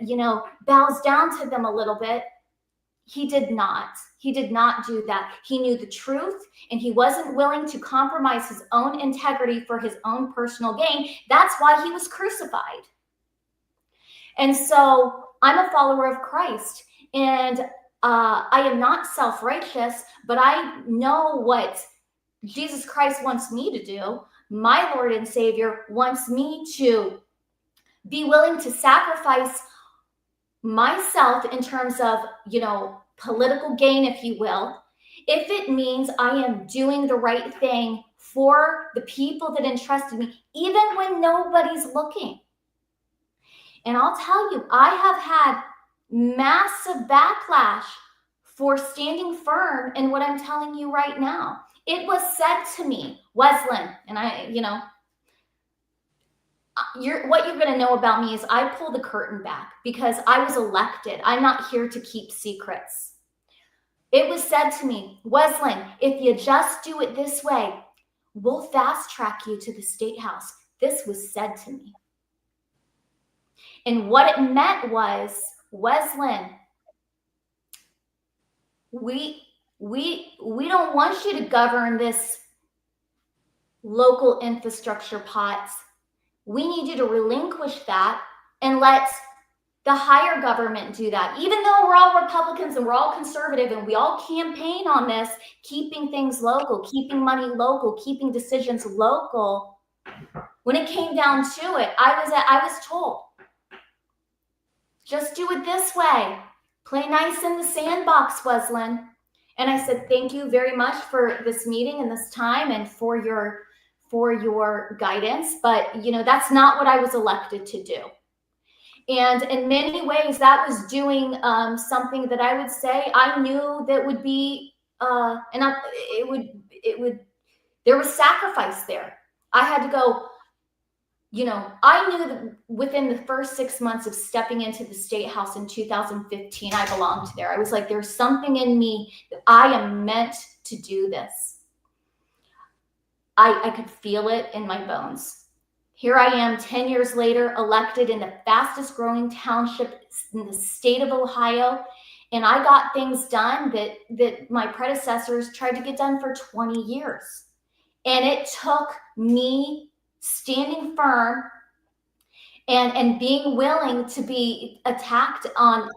bows down to them a little bit. He did not. He did not do that. He knew the truth, and he wasn't willing to compromise his own integrity for his own personal gain. That's why he was crucified. And so I'm a follower of Christ, and I am not self-righteous, but I know what Jesus Christ wants me to do. My Lord and Savior wants me to be willing to sacrifice myself in terms of, political gain, if you will, if it means I am doing the right thing for the people that entrusted me, even when nobody's looking. And I'll tell you, I have had massive backlash for standing firm in what I'm telling you right now. It was said to me, Wezlynn, and what you're going to know about me is I pull the curtain back, because I was elected. I'm not here to keep secrets. It was said to me, Wezlynn, if you just do it this way, we'll fast track you to the State House. This was said to me. And what it meant was, Wezlynn, we don't want you to govern this local infrastructure pots. We need you to relinquish that and let the higher government do that. Even though we're all Republicans and we're all conservative and we all campaign on this, keeping things local, keeping money local, keeping decisions local, when it came down to it, I was told, just do it this way. Play nice in the sandbox, Wezlynn. And I said, thank you very much for this meeting and this time and for your guidance. But, that's not what I was elected to do. And in many ways, that was doing something that I would say I knew that would be, there was sacrifice there. I had to go, I knew that within the first 6 months of stepping into the State House in 2015, I belonged there. I was like, there's something in me that I am meant to do this. I could feel it in my bones. Here I am 10 years later, elected in the fastest growing township in the state of Ohio. And I got things done that my predecessors tried to get done for 20 years. And it took me standing firm and being willing to be attacked on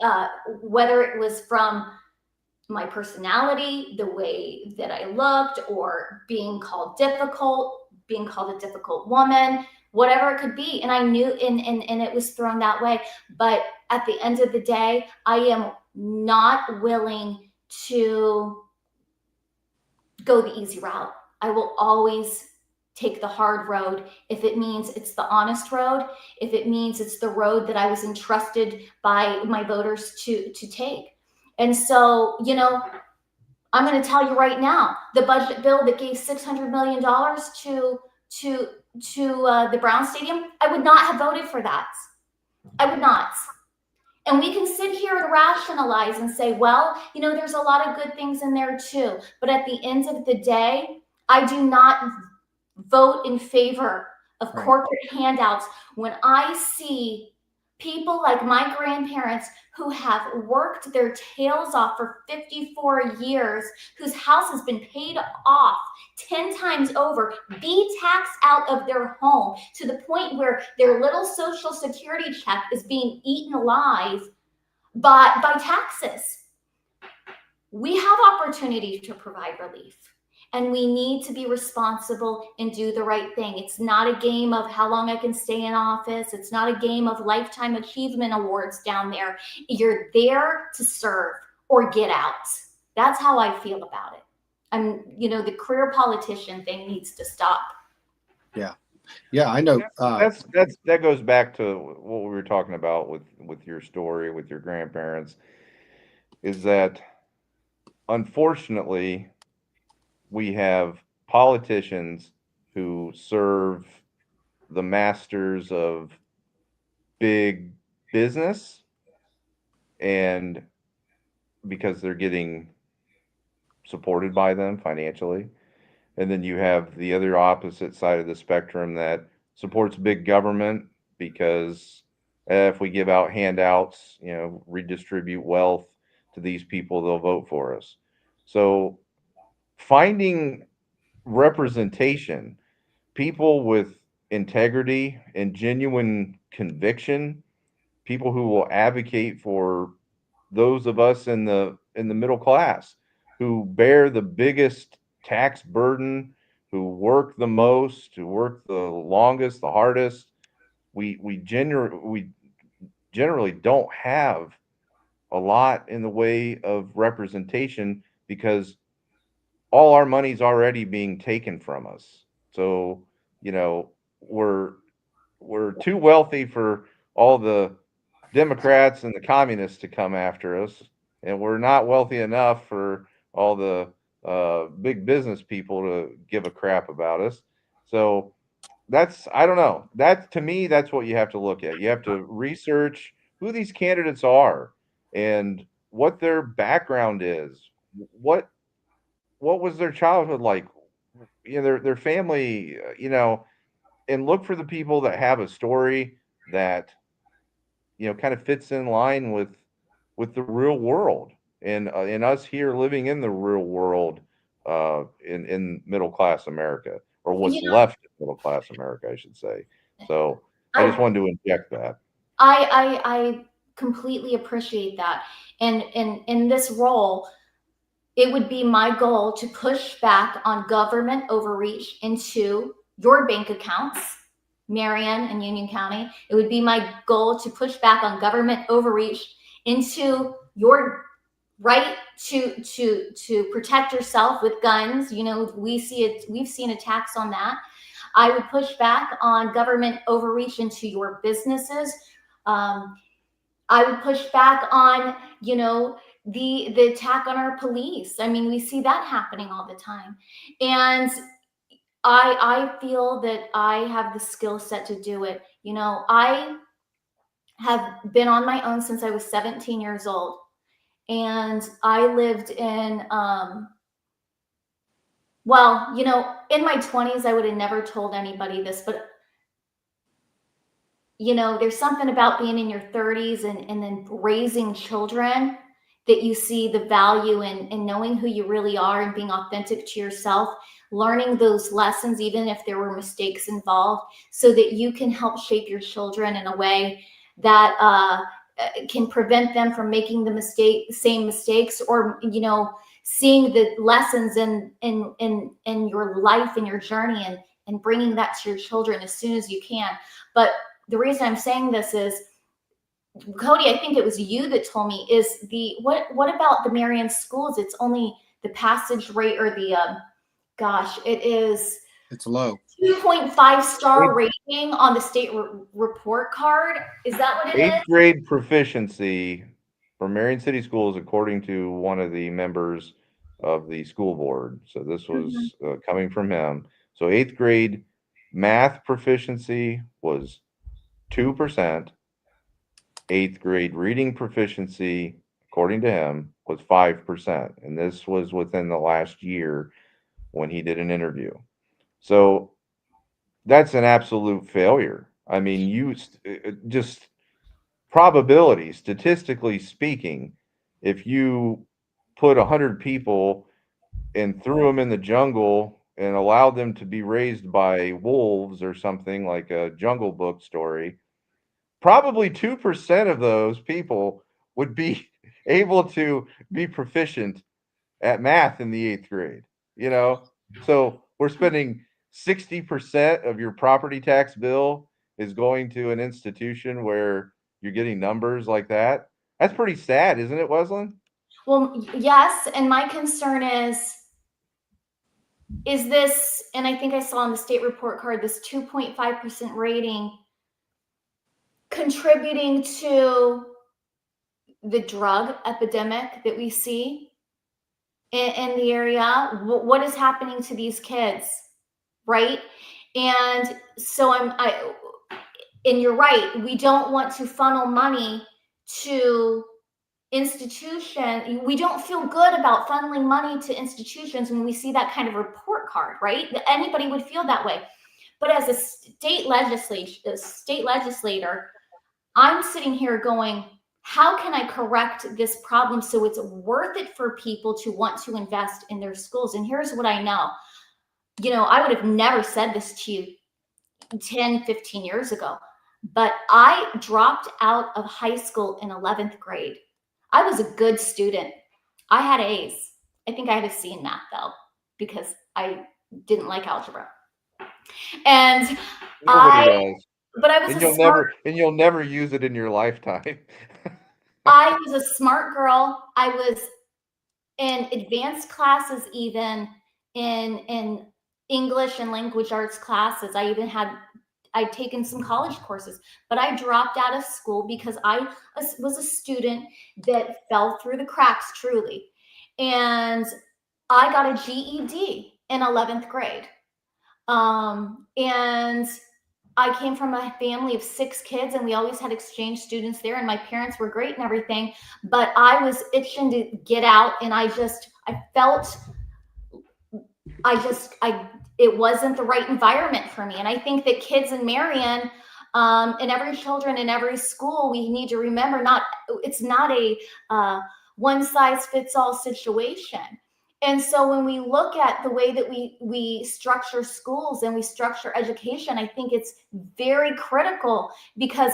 whether it was from my personality, the way that I looked, or being called difficult, being called a difficult woman, whatever it could be. And I knew, and it was thrown that way. But at the end of the day, I am not willing to go the easy route. I will always take the hard road if it means it's the honest road, if it means it's the road that I was entrusted by my voters to take. And so, you know, I'm going to tell you right now, the budget bill that gave $600 million to the Brown Stadium, I would not have voted for that. I would not. And we can sit here and rationalize and say, well, you know, there's a lot of good things in there too. But at the end of the day, I do not vote in favor of corporate handouts when I see people like my grandparents who have worked their tails off for 54 years, whose house has been paid off 10 times over, be taxed out of their home to the point where their little Social Security check is being eaten alive by taxes. We have opportunity to provide relief. And we need to be responsible and do the right thing. It's not a game of how long I can stay in office. It's not a game of lifetime achievement awards down there. You're there to serve or get out. That's how I feel about it. You know, the career politician thing needs to stop. Yeah. Yeah, I know. That goes back to what we were talking about with your story, with your grandparents, is that unfortunately, we have politicians who serve the masters of big business, and because they're getting supported by them financially. And then you have the other opposite side of the spectrum that supports big government because if we give out handouts, you know, redistribute wealth to these people, they'll vote for us. So finding representation, people with integrity and genuine conviction, people who will advocate for those of us in the middle class who bear the biggest tax burden, who work the most, who work the longest, the hardest. We generally don't have a lot in the way of representation because all our money's already being taken from us. So, you know, we're too wealthy for all the Democrats and the communists to come after us, and we're not wealthy enough for all the big business people to give a crap about us. So that's, I don't know. That to me, that's what you have to look at. You have to research who these candidates are and what their background is. What what was their childhood like? You know, their family, you know, and look for the people that have a story that, you know, kind of fits in line with the real world and us here living in the real world in middle class America, or what's left of middle class America, I should say. So I just wanted to inject that. I completely appreciate that. And in this role, it would be my goal to push back on government overreach into your bank accounts, Marion and Union County. It would be my goal to push back on government overreach into your right to protect yourself with guns. You know, we've seen attacks on that. I would push back on government overreach into your businesses. I would push back on, you know, the attack on our police. I mean, we see that happening all the time. And I feel that I have the skill set to do it. You know, I have been on my own since I was 17 years old. And I lived in, well, you know, in my 20s, I would have never told anybody this, but you know, there's something about being in your 30s and then raising children that you see the value in knowing who you really are and being authentic to yourself, learning those lessons, even if there were mistakes involved, so that you can help shape your children in a way that can prevent them from making the same mistakes, or, you know, seeing the lessons in your life and your journey and bringing that to your children as soon as you can. But the reason I'm saying this is, Cody, I think it was you that told me, is what about the Marian schools? It's only the passage rate, or the It's low. 2.5 star rating on the state report card. Is that what it is? 8th grade proficiency for Marion City Schools, according to one of the members of the school board. So this was coming from him. So 8th grade math proficiency was 2%. 8th grade reading proficiency, according to him, was 5%. And this was within the last year when he did an interview. So that's an absolute failure. I mean, just probability, statistically speaking, if you put 100 people and threw them in the jungle and allowed them to be raised by wolves or something like a Jungle Book story, probably 2% of those people would be able to be proficient at math in the 8th grade, you know? So we're spending 60% of your property tax bill is going to an institution where you're getting numbers like that. That's pretty sad, isn't it, Wezlynn? Well, yes. And my concern is this, and I think I saw on the state report card, this 2.5% rating contributing to the drug epidemic that we see in the area? What is happening to these kids, right? And so and you're right, we don't want to funnel money to institution. We don't feel good about funneling money to institutions when we see that kind of report card, right? Anybody would feel that way. But as a state legislator, I'm sitting here going, how can I correct this problem so it's worth it for people to want to invest in their schools? And here's what I know. I would have never said this to you 10, 15 years ago, but I dropped out of high school in 11th grade. I was a good student. I had A's. I think I had a C in math, though, because I didn't like algebra. And Nobody does. But I was And you'll never use it in your lifetime. I was a smart girl. I was in advanced classes, even in English and language arts classes. I'd taken some college courses, but I dropped out of school because I was a student that fell through the cracks, truly. And I got a GED in 11th grade. And I came from a family of 6 kids, and we always had exchange students there, and my parents were great and everything, but I was itching to get out, and it wasn't the right environment for me. And I think that kids in Marion, and every children in every school, we need to remember, it's not a one size fits all situation. And so when we look at the way that we structure schools and we structure education, I think it's very critical, because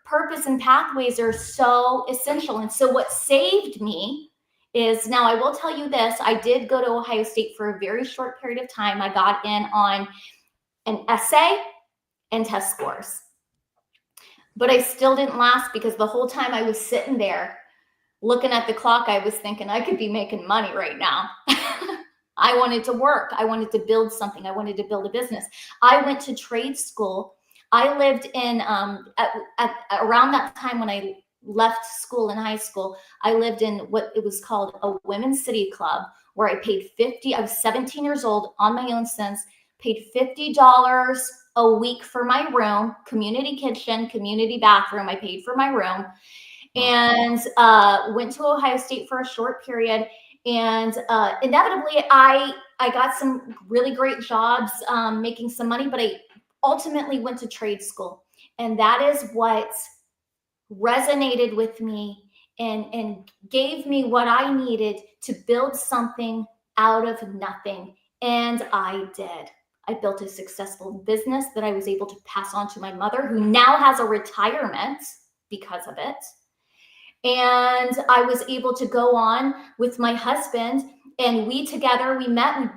purpose and pathways are so essential. And so what saved me is, now I will tell you this, I did go to Ohio State for a very short period of time. I got in on an essay and test scores, but I still didn't last, because the whole time I was sitting there looking at the clock, I was thinking I could be making money right now. I wanted to work. I wanted to build something. I wanted to build a business. I went to trade school. I lived in, around that time when I left school in high school, I lived in what it was called a women's city club, where I paid I was 17 years old on my own sense, paid $50 a week for my room, community kitchen, community bathroom. I paid for my room. And went to Ohio State for a short period. And inevitably, I got some really great jobs, making some money, but I ultimately went to trade school. And that is what resonated with me and gave me what I needed to build something out of nothing. And I did. I built a successful business that I was able to pass on to my mother, who now has a retirement because of it. And I was able to go on with my husband, and we together,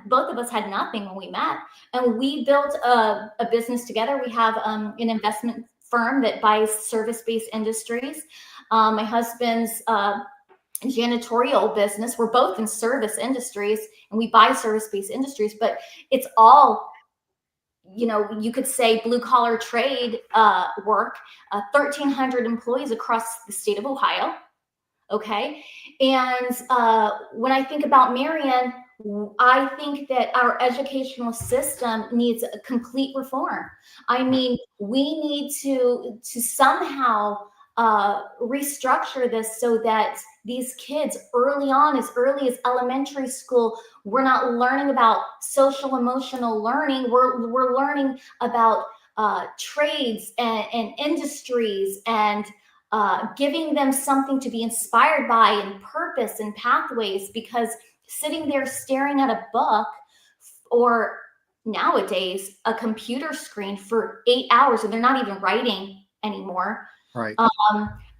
both of us had nothing when we met, and we built a business together. We have an investment firm that buys service-based industries. My husband's janitorial business. We're both in service industries, and we buy service-based industries, but it's all, you could say, blue collar trade work. 1,300 employees across the state of Ohio. Okay. And when I think about Marion, I think that our educational system needs a complete reform. I mean, we need to somehow restructure this so that these kids early on, as early as elementary school, we're not learning about social emotional learning. We're learning about trades and industries, and giving them something to be inspired by, and purpose and pathways, because sitting there staring at a book, or nowadays a computer screen, for 8 hours, and they're not even writing anymore. Right.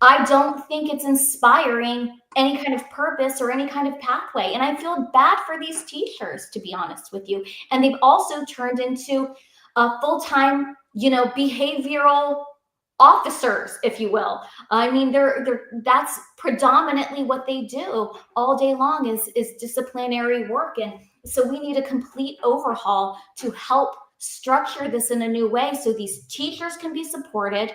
I don't think it's inspiring any kind of purpose or any kind of pathway. And I feel bad for these teachers, to be honest with you. And they've also turned into full-time, behavioral officers, if you will. I mean, that's predominantly what they do all day long, is disciplinary work. And so we need a complete overhaul to help structure this in a new way, so these teachers can be supported,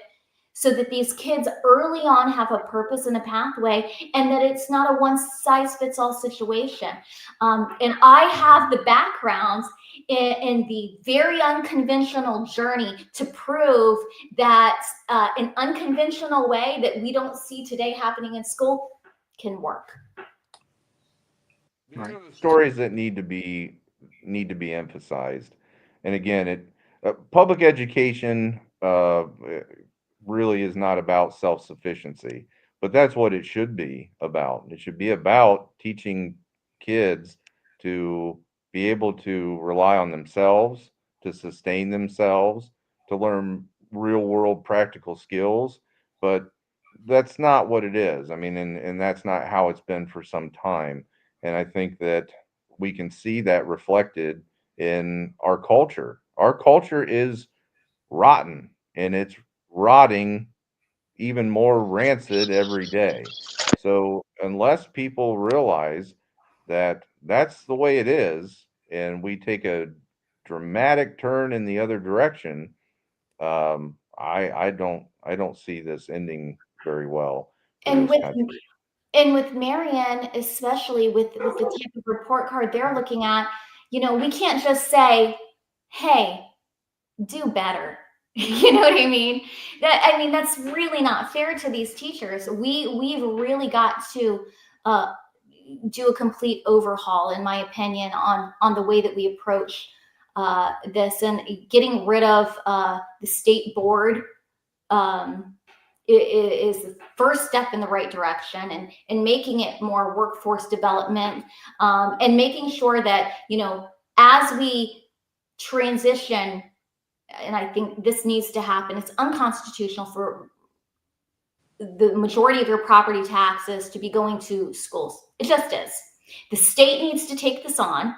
so that these kids early on have a purpose and a pathway, and that it's not a one-size-fits-all situation. And I have the background in the very unconventional journey to prove that an unconventional way that we don't see today happening in school can work. These are the stories that need to be emphasized. And again, public education really is not about self-sufficiency, but that's what it should be about. It should be about teaching kids to be able to rely on themselves, to sustain themselves, to learn real world practical skills. But that's not what it is. I mean, and that's not how it's been for some time. And I think that we can see that reflected in our culture. Our culture is rotten, and it's rotting even more rancid every day. So unless people realize that that's the way it is, and we take a dramatic turn in the other direction, I don't see this ending very well for And this with country. Marion, especially with the type of report card they're looking at, we can't just say, hey, do better. You know what I mean? That's really not fair to these teachers. We've really got to do a complete overhaul, in my opinion, on the way that we approach this, and getting rid of the state board is the first step in the right direction, and making it more workforce development, and making sure that, as we transition, and I think this needs to happen, it's unconstitutional for the majority of your property taxes to be going to schools. It just is. The state needs to take this on.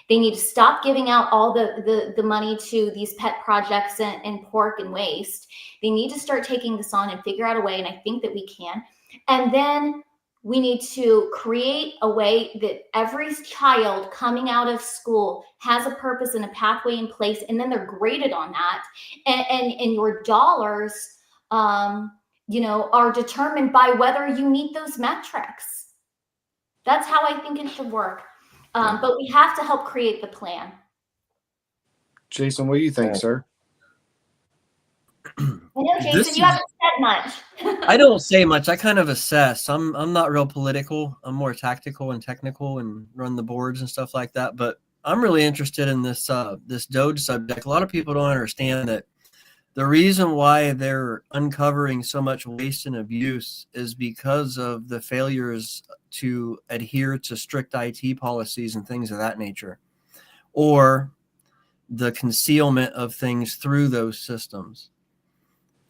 They need to stop giving out all the money to these pet projects and pork and waste. They need to start taking this on and figure out a way, and I think that we can. And then we need to create a way that every child coming out of school has a purpose and a pathway in place, and then they're graded on that. And your dollars, are determined by whether you meet those metrics. That's how I think it should work. But we have to help create the plan. Jason, what do you think, sir? I know, Jason, you haven't said much. I don't say much. I kind of assess. I'm not real political. I'm more tactical and technical, and run the boards and stuff like that. But I'm really interested in this this Doge subject. A lot of people don't understand that the reason why they're uncovering so much waste and abuse is because of the failures to adhere to strict IT policies and things of that nature, or the concealment of things through those systems.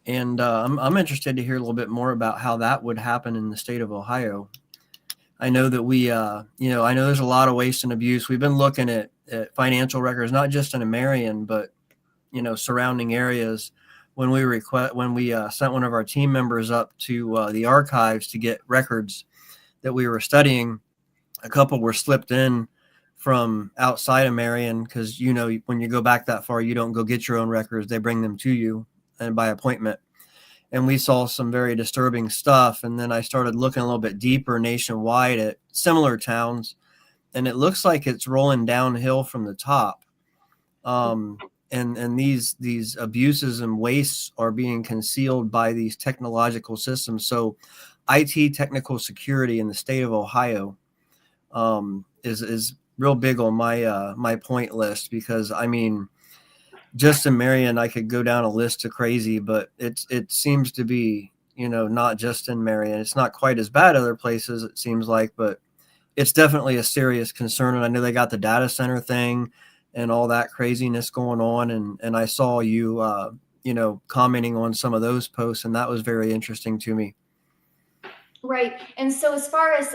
And I'm interested to hear a little bit more about how that would happen in the state of Ohio. I know that I know there's a lot of waste and abuse. We've been looking at financial records, not just in Marion, but, surrounding areas. When we sent one of our team members up to the archives to get records that we were studying, a couple were slipped in from outside of Marion because, when you go back that far, you don't go get your own records. They bring them to you and by appointment. And we saw some very disturbing stuff. And then I started looking a little bit deeper nationwide at similar towns, and it looks like it's rolling downhill from the top. And these abuses and wastes are being concealed by these technological systems. So IT technical security in the state of Ohio is real big on my point list, because just in Marion, I could go down a list of crazy, but it seems to be, not just in Marion. It's not quite as bad other places, it seems like, but it's definitely a serious concern. And I know they got the data center thing and all that craziness going on. And I saw you, commenting on some of those posts, and that was very interesting to me. Right. And so as far as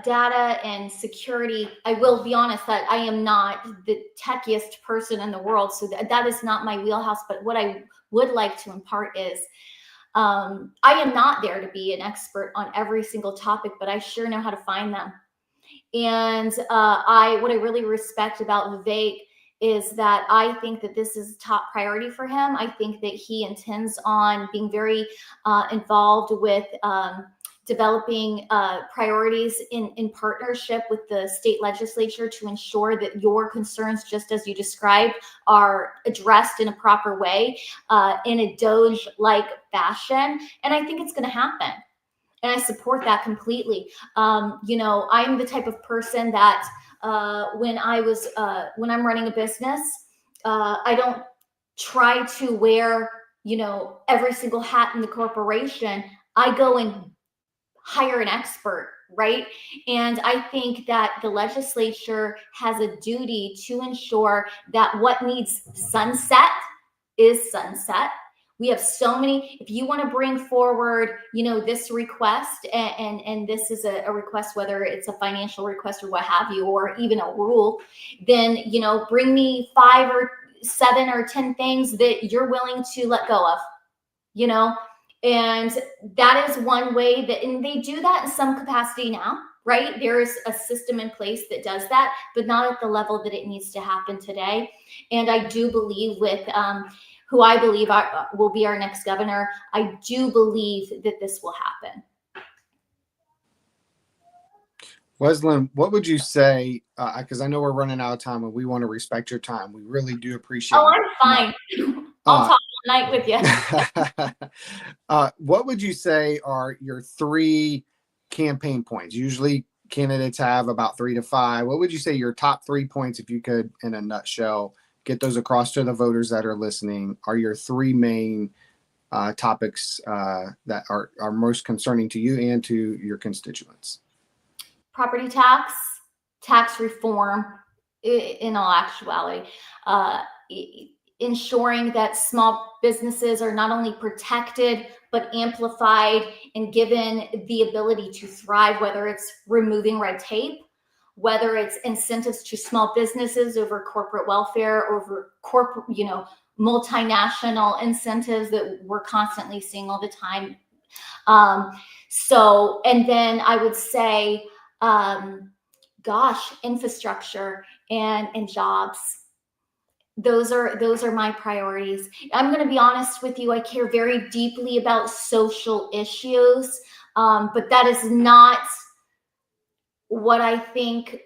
data and security, I will be honest that I am not the techiest person in the world. So that is not my wheelhouse. But what I would like to impart is I am not there to be an expert on every single topic, but I sure know how to find them. And what I really respect about Vivek is that I think that this is a top priority for him. I think that he intends on being very involved with developing priorities in partnership with the state legislature to ensure that your concerns, just as you described, are addressed in a proper way, in a Doge-like fashion. And I think it's going to happen. And I support that completely. I'm the type of person that when I'm running a business, I don't try to wear, every single hat in the corporation. I go and hire an expert, right? And I think that the legislature has a duty to ensure that what needs sunset is sunset. We have so many, if you want to bring forward, this request, and this is a request, whether it's a financial request or what have you, or even a rule, then, bring me 5 or 7 or 10 things that you're willing to let go of, and that is one way and they do that in some capacity now, right? There's a system in place that does that, but not at the level that it needs to happen today. And I do believe with who I believe will be our next governor, I do believe that this will happen. Wezlynn, what would you say? Because I know we're running out of time and we want to respect your time. We really do appreciate it. I'm fine. I'll talk all night with you. What would you say are your 3 campaign points? Usually candidates have about 3 to 5. What would you say your top 3 points, if you could, in a nutshell, get those across to the voters that are listening, are your 3 main topics that are most concerning to you and to your constituents? Property tax reform, in all actuality, ensuring that small businesses are not only protected, but amplified and given the ability to thrive, whether it's removing red tape, whether it's incentives to small businesses over corporate welfare, over corporate, multinational incentives that we're constantly seeing all the time. And then I would say, infrastructure and jobs. Those are my priorities. I'm going to be honest with you. I care very deeply about social issues, but that is not what I think.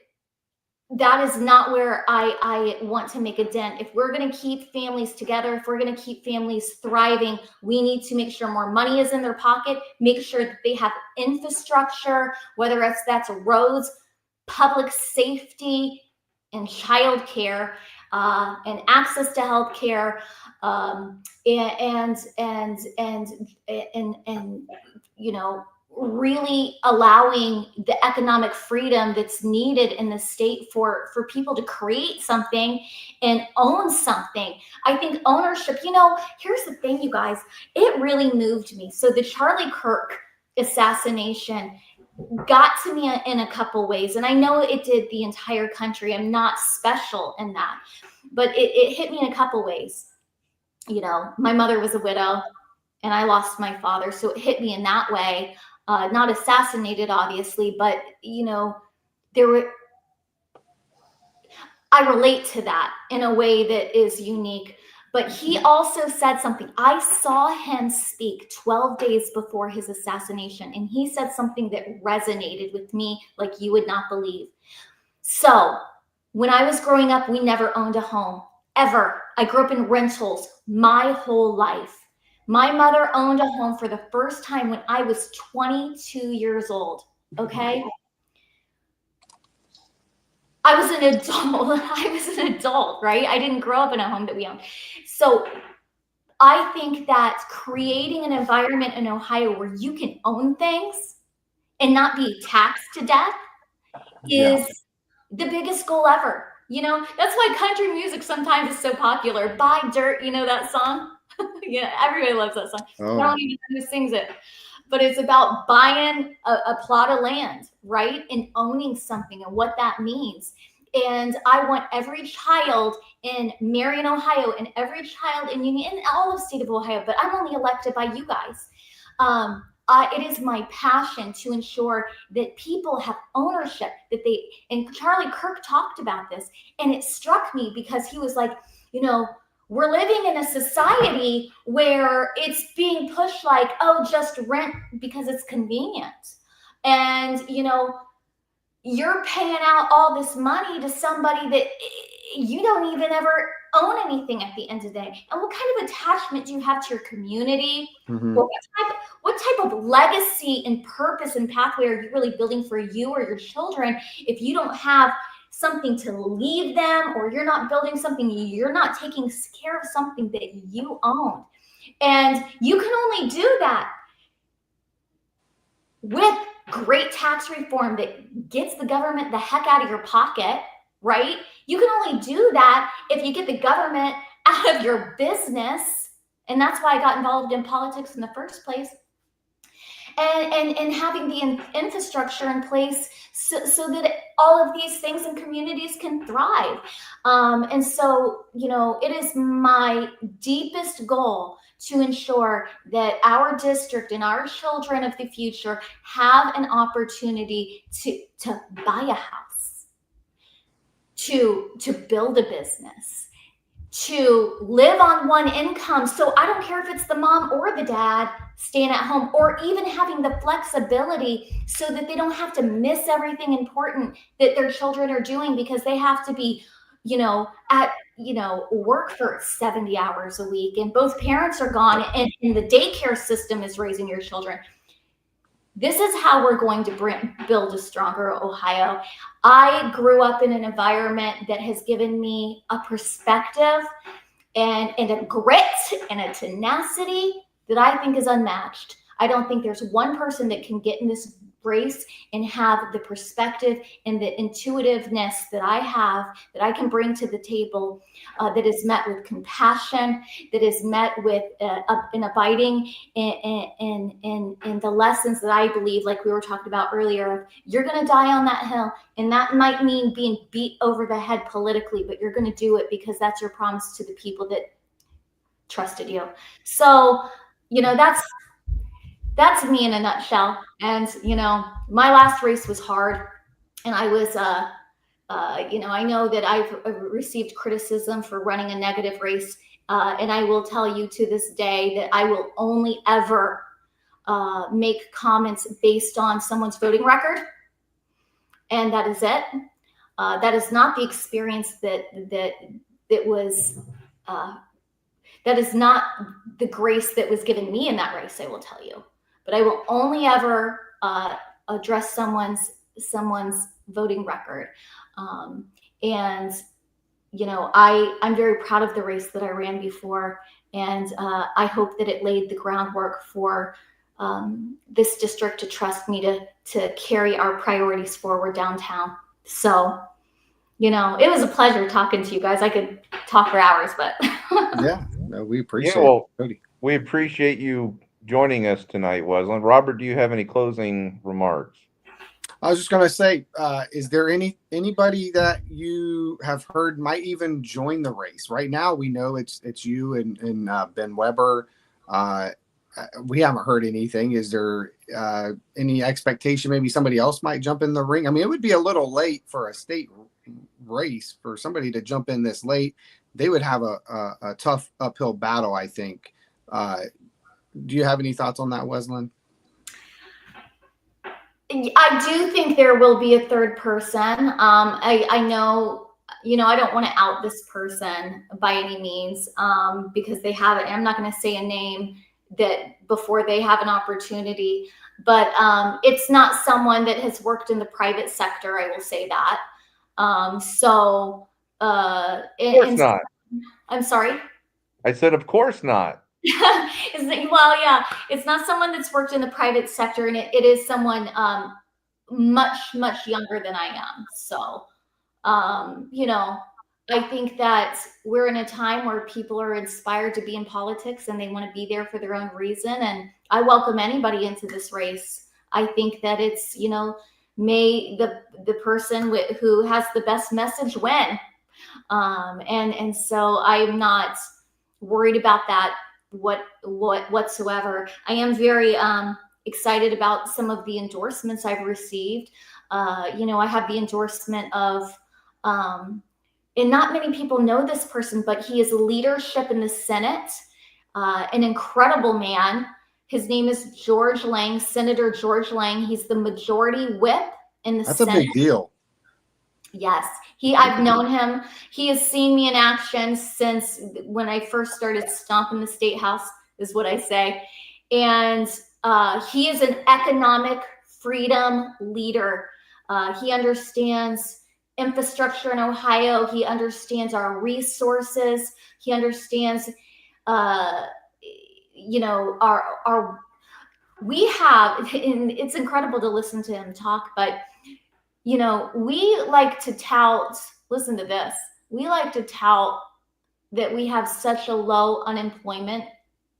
That is not where I want to make a dent. If we're going to keep families together, if we're going to keep families thriving, we need to make sure more money is in their pocket, make sure that they have infrastructure, whether that's roads, public safety, and childcare, and access to healthcare, and really allowing the economic freedom that's needed in the state for people to create something and own something. I think ownership, here's the thing, you guys, it really moved me. So the Charlie Kirk assassination got to me in a couple ways, and I know it did the entire country. I'm not special in that, but it hit me in a couple ways. My mother was a widow and I lost my father, so it hit me in that way. Not assassinated, obviously, but I relate to that in a way that is unique. But he also said something. I saw him speak 12 days before his assassination, and he said something that resonated with me like you would not believe. So when I was growing up, we never owned a home, ever. I grew up in rentals my whole life. My mother owned a home for the first time when I was 22 years old, okay? I was an adult. Right? I didn't grow up in a home that we owned. So I think that creating an environment in Ohio where you can own things and not be taxed to death is the biggest goal ever. That's why country music sometimes is so popular. Buy Dirt, that song? Yeah, everybody loves that song. Oh. I don't even know who sings it. But it's about buying a plot of land, right? And owning something and what that means. And I want every child in Marion, Ohio, and every child in Union, in all of the state of Ohio, but I'm only elected by you guys. It is my passion to ensure that people have ownership, and Charlie Kirk talked about this, and it struck me because he was like, we're living in a society where it's being pushed like, oh, just rent because it's convenient. And, you're paying out all this money to somebody that you don't even ever own anything at the end of the day. And what kind of attachment do you have to your community? Mm-hmm. Or what type of legacy and purpose and pathway are you really building for you or your children if you don't have something to leave them, or you're not building something, you're not taking care of something that you own? And you can only do that with great tax reform that gets the government the heck out of your pocket, right? You can only do that if you get the government out of your business. And that's why I got involved in politics in the first place. And having the infrastructure in place so that all of these things and communities can thrive. And so, it is my deepest goal to ensure that our district and our children of the future have an opportunity to buy a house, to build a business, to live on one income. So I don't care if it's the mom or the dad staying at home, or even having the flexibility so that they don't have to miss everything important that their children are doing because they have to be, at work for 70 hours a week, and both parents are gone, and the daycare system is raising your children. This is how we're going to build a stronger Ohio. I grew up in an environment that has given me a perspective and a grit and a tenacity that I think is unmatched. I don't think there's one person that can get in this race and have the perspective and the intuitiveness that I have, that I can bring to the table, that is met with compassion, that is met with an abiding in the lessons that I believe, like we were talking about earlier, you're going to die on that hill. And that might mean being beat over the head politically, but you're going to do it because that's your promise to the people that trusted you. So, that's me in a nutshell. And, my last race was hard, and I was, I know that I've received criticism for running a negative race. And I will tell you to this day that I will only ever make comments based on someone's voting record. And that is it. That is not the experience that was, that is not the grace that was given me in that race, I will tell you. But I will only ever address someone's voting record. And, I'm very proud of the race that I ran before. And I hope that it laid the groundwork for this district to trust me to carry our priorities forward downtown. So, you know, it was a pleasure talking to you guys. I could talk for hours, but Yeah, no, we Yeah, appreciate well, it, Cody. we appreciate you joining us tonight, Wezlynn. Robert, do you have any closing remarks? I was just gonna say, is there anybody that you have heard might even join the race? Right now, we know it's you and Ben Weber. We haven't heard anything. Is there any expectation maybe somebody else might jump in the ring? I mean, it would be a little late for a state race for somebody to jump in this late. They would have a tough uphill battle, I think. Do you have any thoughts on that, Wezlynn? I do think there will be a third person. I know, you know, I don't want to out this person by any means because they haven't. I'm not going to say a name that before they have an opportunity, but it's not someone that has worked in the private sector. I will say that. Of course not. I'm sorry. I said, of course not. Well, yeah, it's not someone that's worked in the private sector, and it is someone much younger than I am. So, you know, I think that we're in a time where people are inspired to be in politics and they want to be there for their own reason. And I welcome anybody into this race. I think that it's, you know, may the person who has the best message win. And so I'm not worried about that whatsoever. I am very excited about some of the endorsements I've received. You know, I have the endorsement of, and not many people know this person, but he is leadership in the Senate, an incredible man. His name is George Lang, Senator George Lang. He's the majority whip in the Senate. That's a big deal. Yes, I've known him. He has seen me in action since when I first started stomping the state house, is what I say. And he is an economic freedom leader. He understands infrastructure in Ohio. He understands our resources. He understands, you know, we have, and it's incredible to listen to him talk, but you know, we like to tout, listen to this, we like to tout that we have such a low unemployment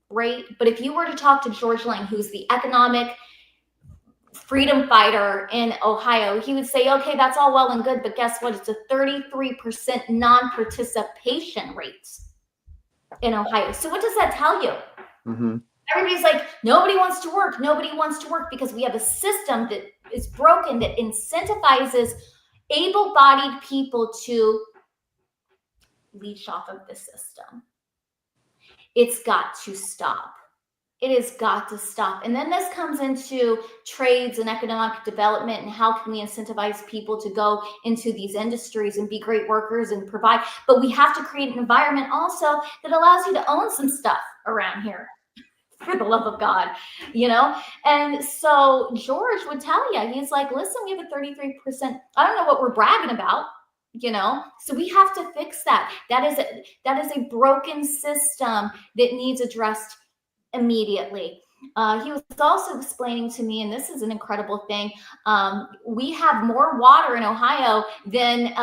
rate. But if you were to talk to George Lang, who's the economic freedom fighter in Ohio, he would say, okay, that's all well and good, but guess what? It's a 33% non-participation rate in Ohio. So what does that tell you? Mm-hmm. Everybody's like, nobody wants to work. Nobody wants to work because we have a system that is broken that incentivizes able-bodied people to leech off of the system. It's got to stop. It has got to stop. And then this comes into trades and economic development and how can we incentivize people to go into these industries and be great workers and provide. But we have to create an environment also that allows you to own some stuff around here. For the love of God, you know? And so George would tell you, he's like, listen, we have a 33%. I don't know what we're bragging about, you know? So we have to fix that. That is a broken system that needs addressed immediately. He was also explaining to me, and this is an incredible thing, we have more water in Ohio than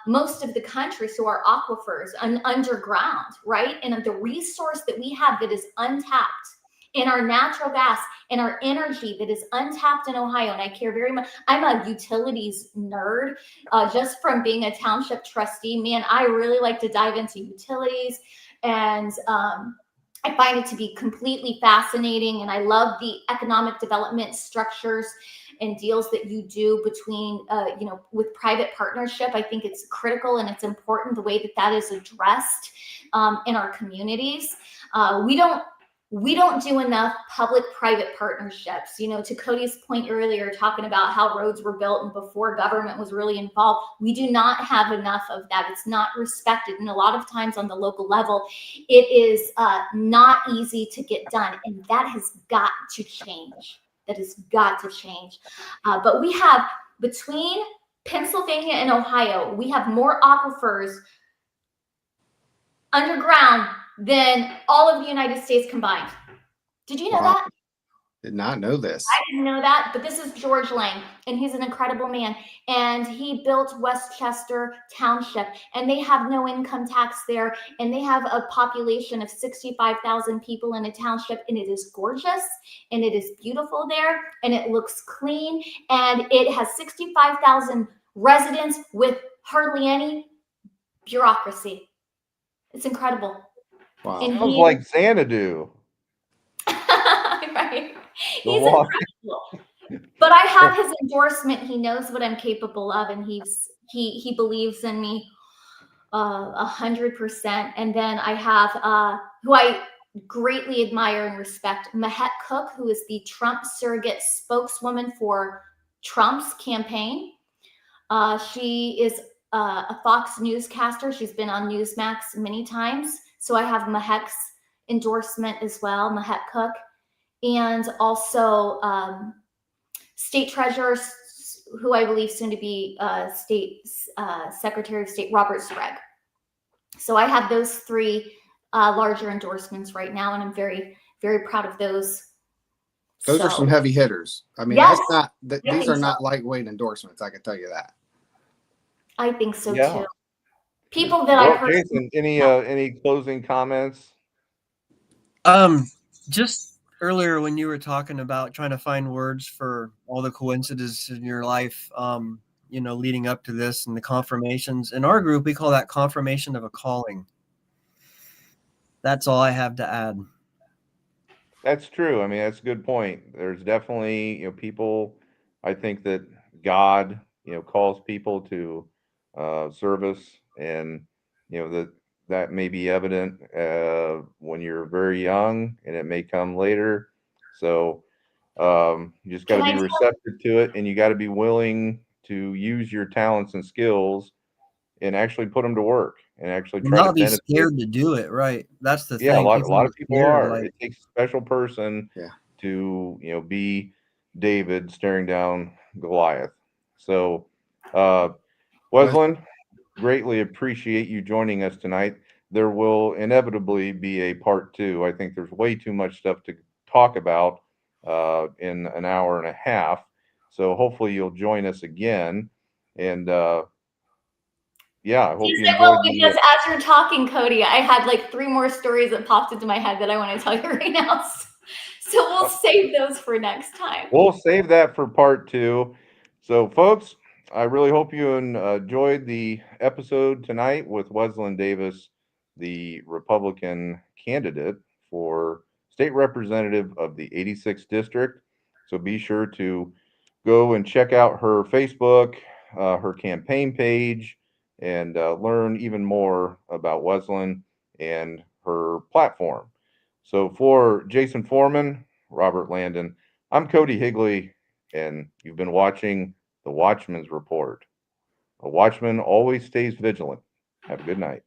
most of the country, so our aquifers underground, right? And the resource that we have that is untapped in our natural gas and our energy that is untapped in Ohio. And I care very much. I'm a utilities nerd just from being a township trustee. Man, I really like to dive into utilities, and I find it to be completely fascinating. And I love the economic development structures and deals that you do between, you know, with private partnership. I think it's critical and it's important the way that that is addressed in our communities. We don't do enough public-private partnerships. You know, to Cody's point earlier, talking about how roads were built and before government was really involved, we do not have enough of that. It's not respected. And a lot of times on the local level, it is not easy to get done. And that has got to change. That has got to change. But we have, between Pennsylvania and Ohio, we have more aquifers underground than all of the United States combined. Did you know that? Did not know this. I didn't know that, but this is George Lang, and he's an incredible man. And he built Westchester Township, and they have no income tax there, and they have a population of 65,000 people in a township, and it is gorgeous, and it is beautiful there, and it looks clean, and it has 65,000 residents with hardly any bureaucracy. It's incredible. Wow. And Sounds like Xanadu. right. The He's walk. incredible. But I have his endorsement. He knows what I'm capable of, and he believes in me 100%. And then I have who I greatly admire and respect, Mahet Cook, who is the Trump surrogate spokeswoman for Trump's campaign. She is a Fox newscaster. She's been on Newsmax many times. So I have Mahet's endorsement as well, Mahet Cook. And also State Treasurer, who I believe soon to be State Secretary of State, Robert Sprague. So I have those three larger endorsements right now, and I'm very, very proud of those. Those are some heavy hitters. I mean, yes, that's not these are not lightweight endorsements. I can tell you that. I think so Yeah. too. People that Well, I personally Jason, any closing comments? Just earlier when you were talking about trying to find words for all the coincidences in your life, leading up to this and the confirmations. In our group, we call that confirmation of a calling. That's all I have to add. That's true. I mean, that's a good point. There's definitely, people, I think that God, calls people to service, and, that may be evident when you're very young, and it may come later. So you just got to be receptive to it, and you got to be willing to use your talents and skills and actually put them to work and actually try to Not be benefit. scared to do it, right? That's the Yeah, thing. a lot of people scared, are. like- It takes a special person to, be David staring down Goliath. So, Wezlynn, greatly appreciate you joining us tonight. There will inevitably be a part 2. I think there's way too much stuff to talk about in an hour and a half. So hopefully you'll join us again. And yeah, I hope you I will, enjoyed because as you're talking, Cody, I had like 3 more stories that popped into my head that I want to tell you right now. So we'll save those for next time. We'll save that for part 2. So, folks, I really hope you enjoyed the episode tonight with Wezlynn Davis, the Republican candidate for state representative of the 86th district. So be sure to go and check out her Facebook, her campaign page, and learn even more about Wezlynn and her platform. So for Jason Foreman, Robert Landon, I'm Cody Higley, and you've been watching The Watchman's Report. A watchman always stays vigilant. Have a good night.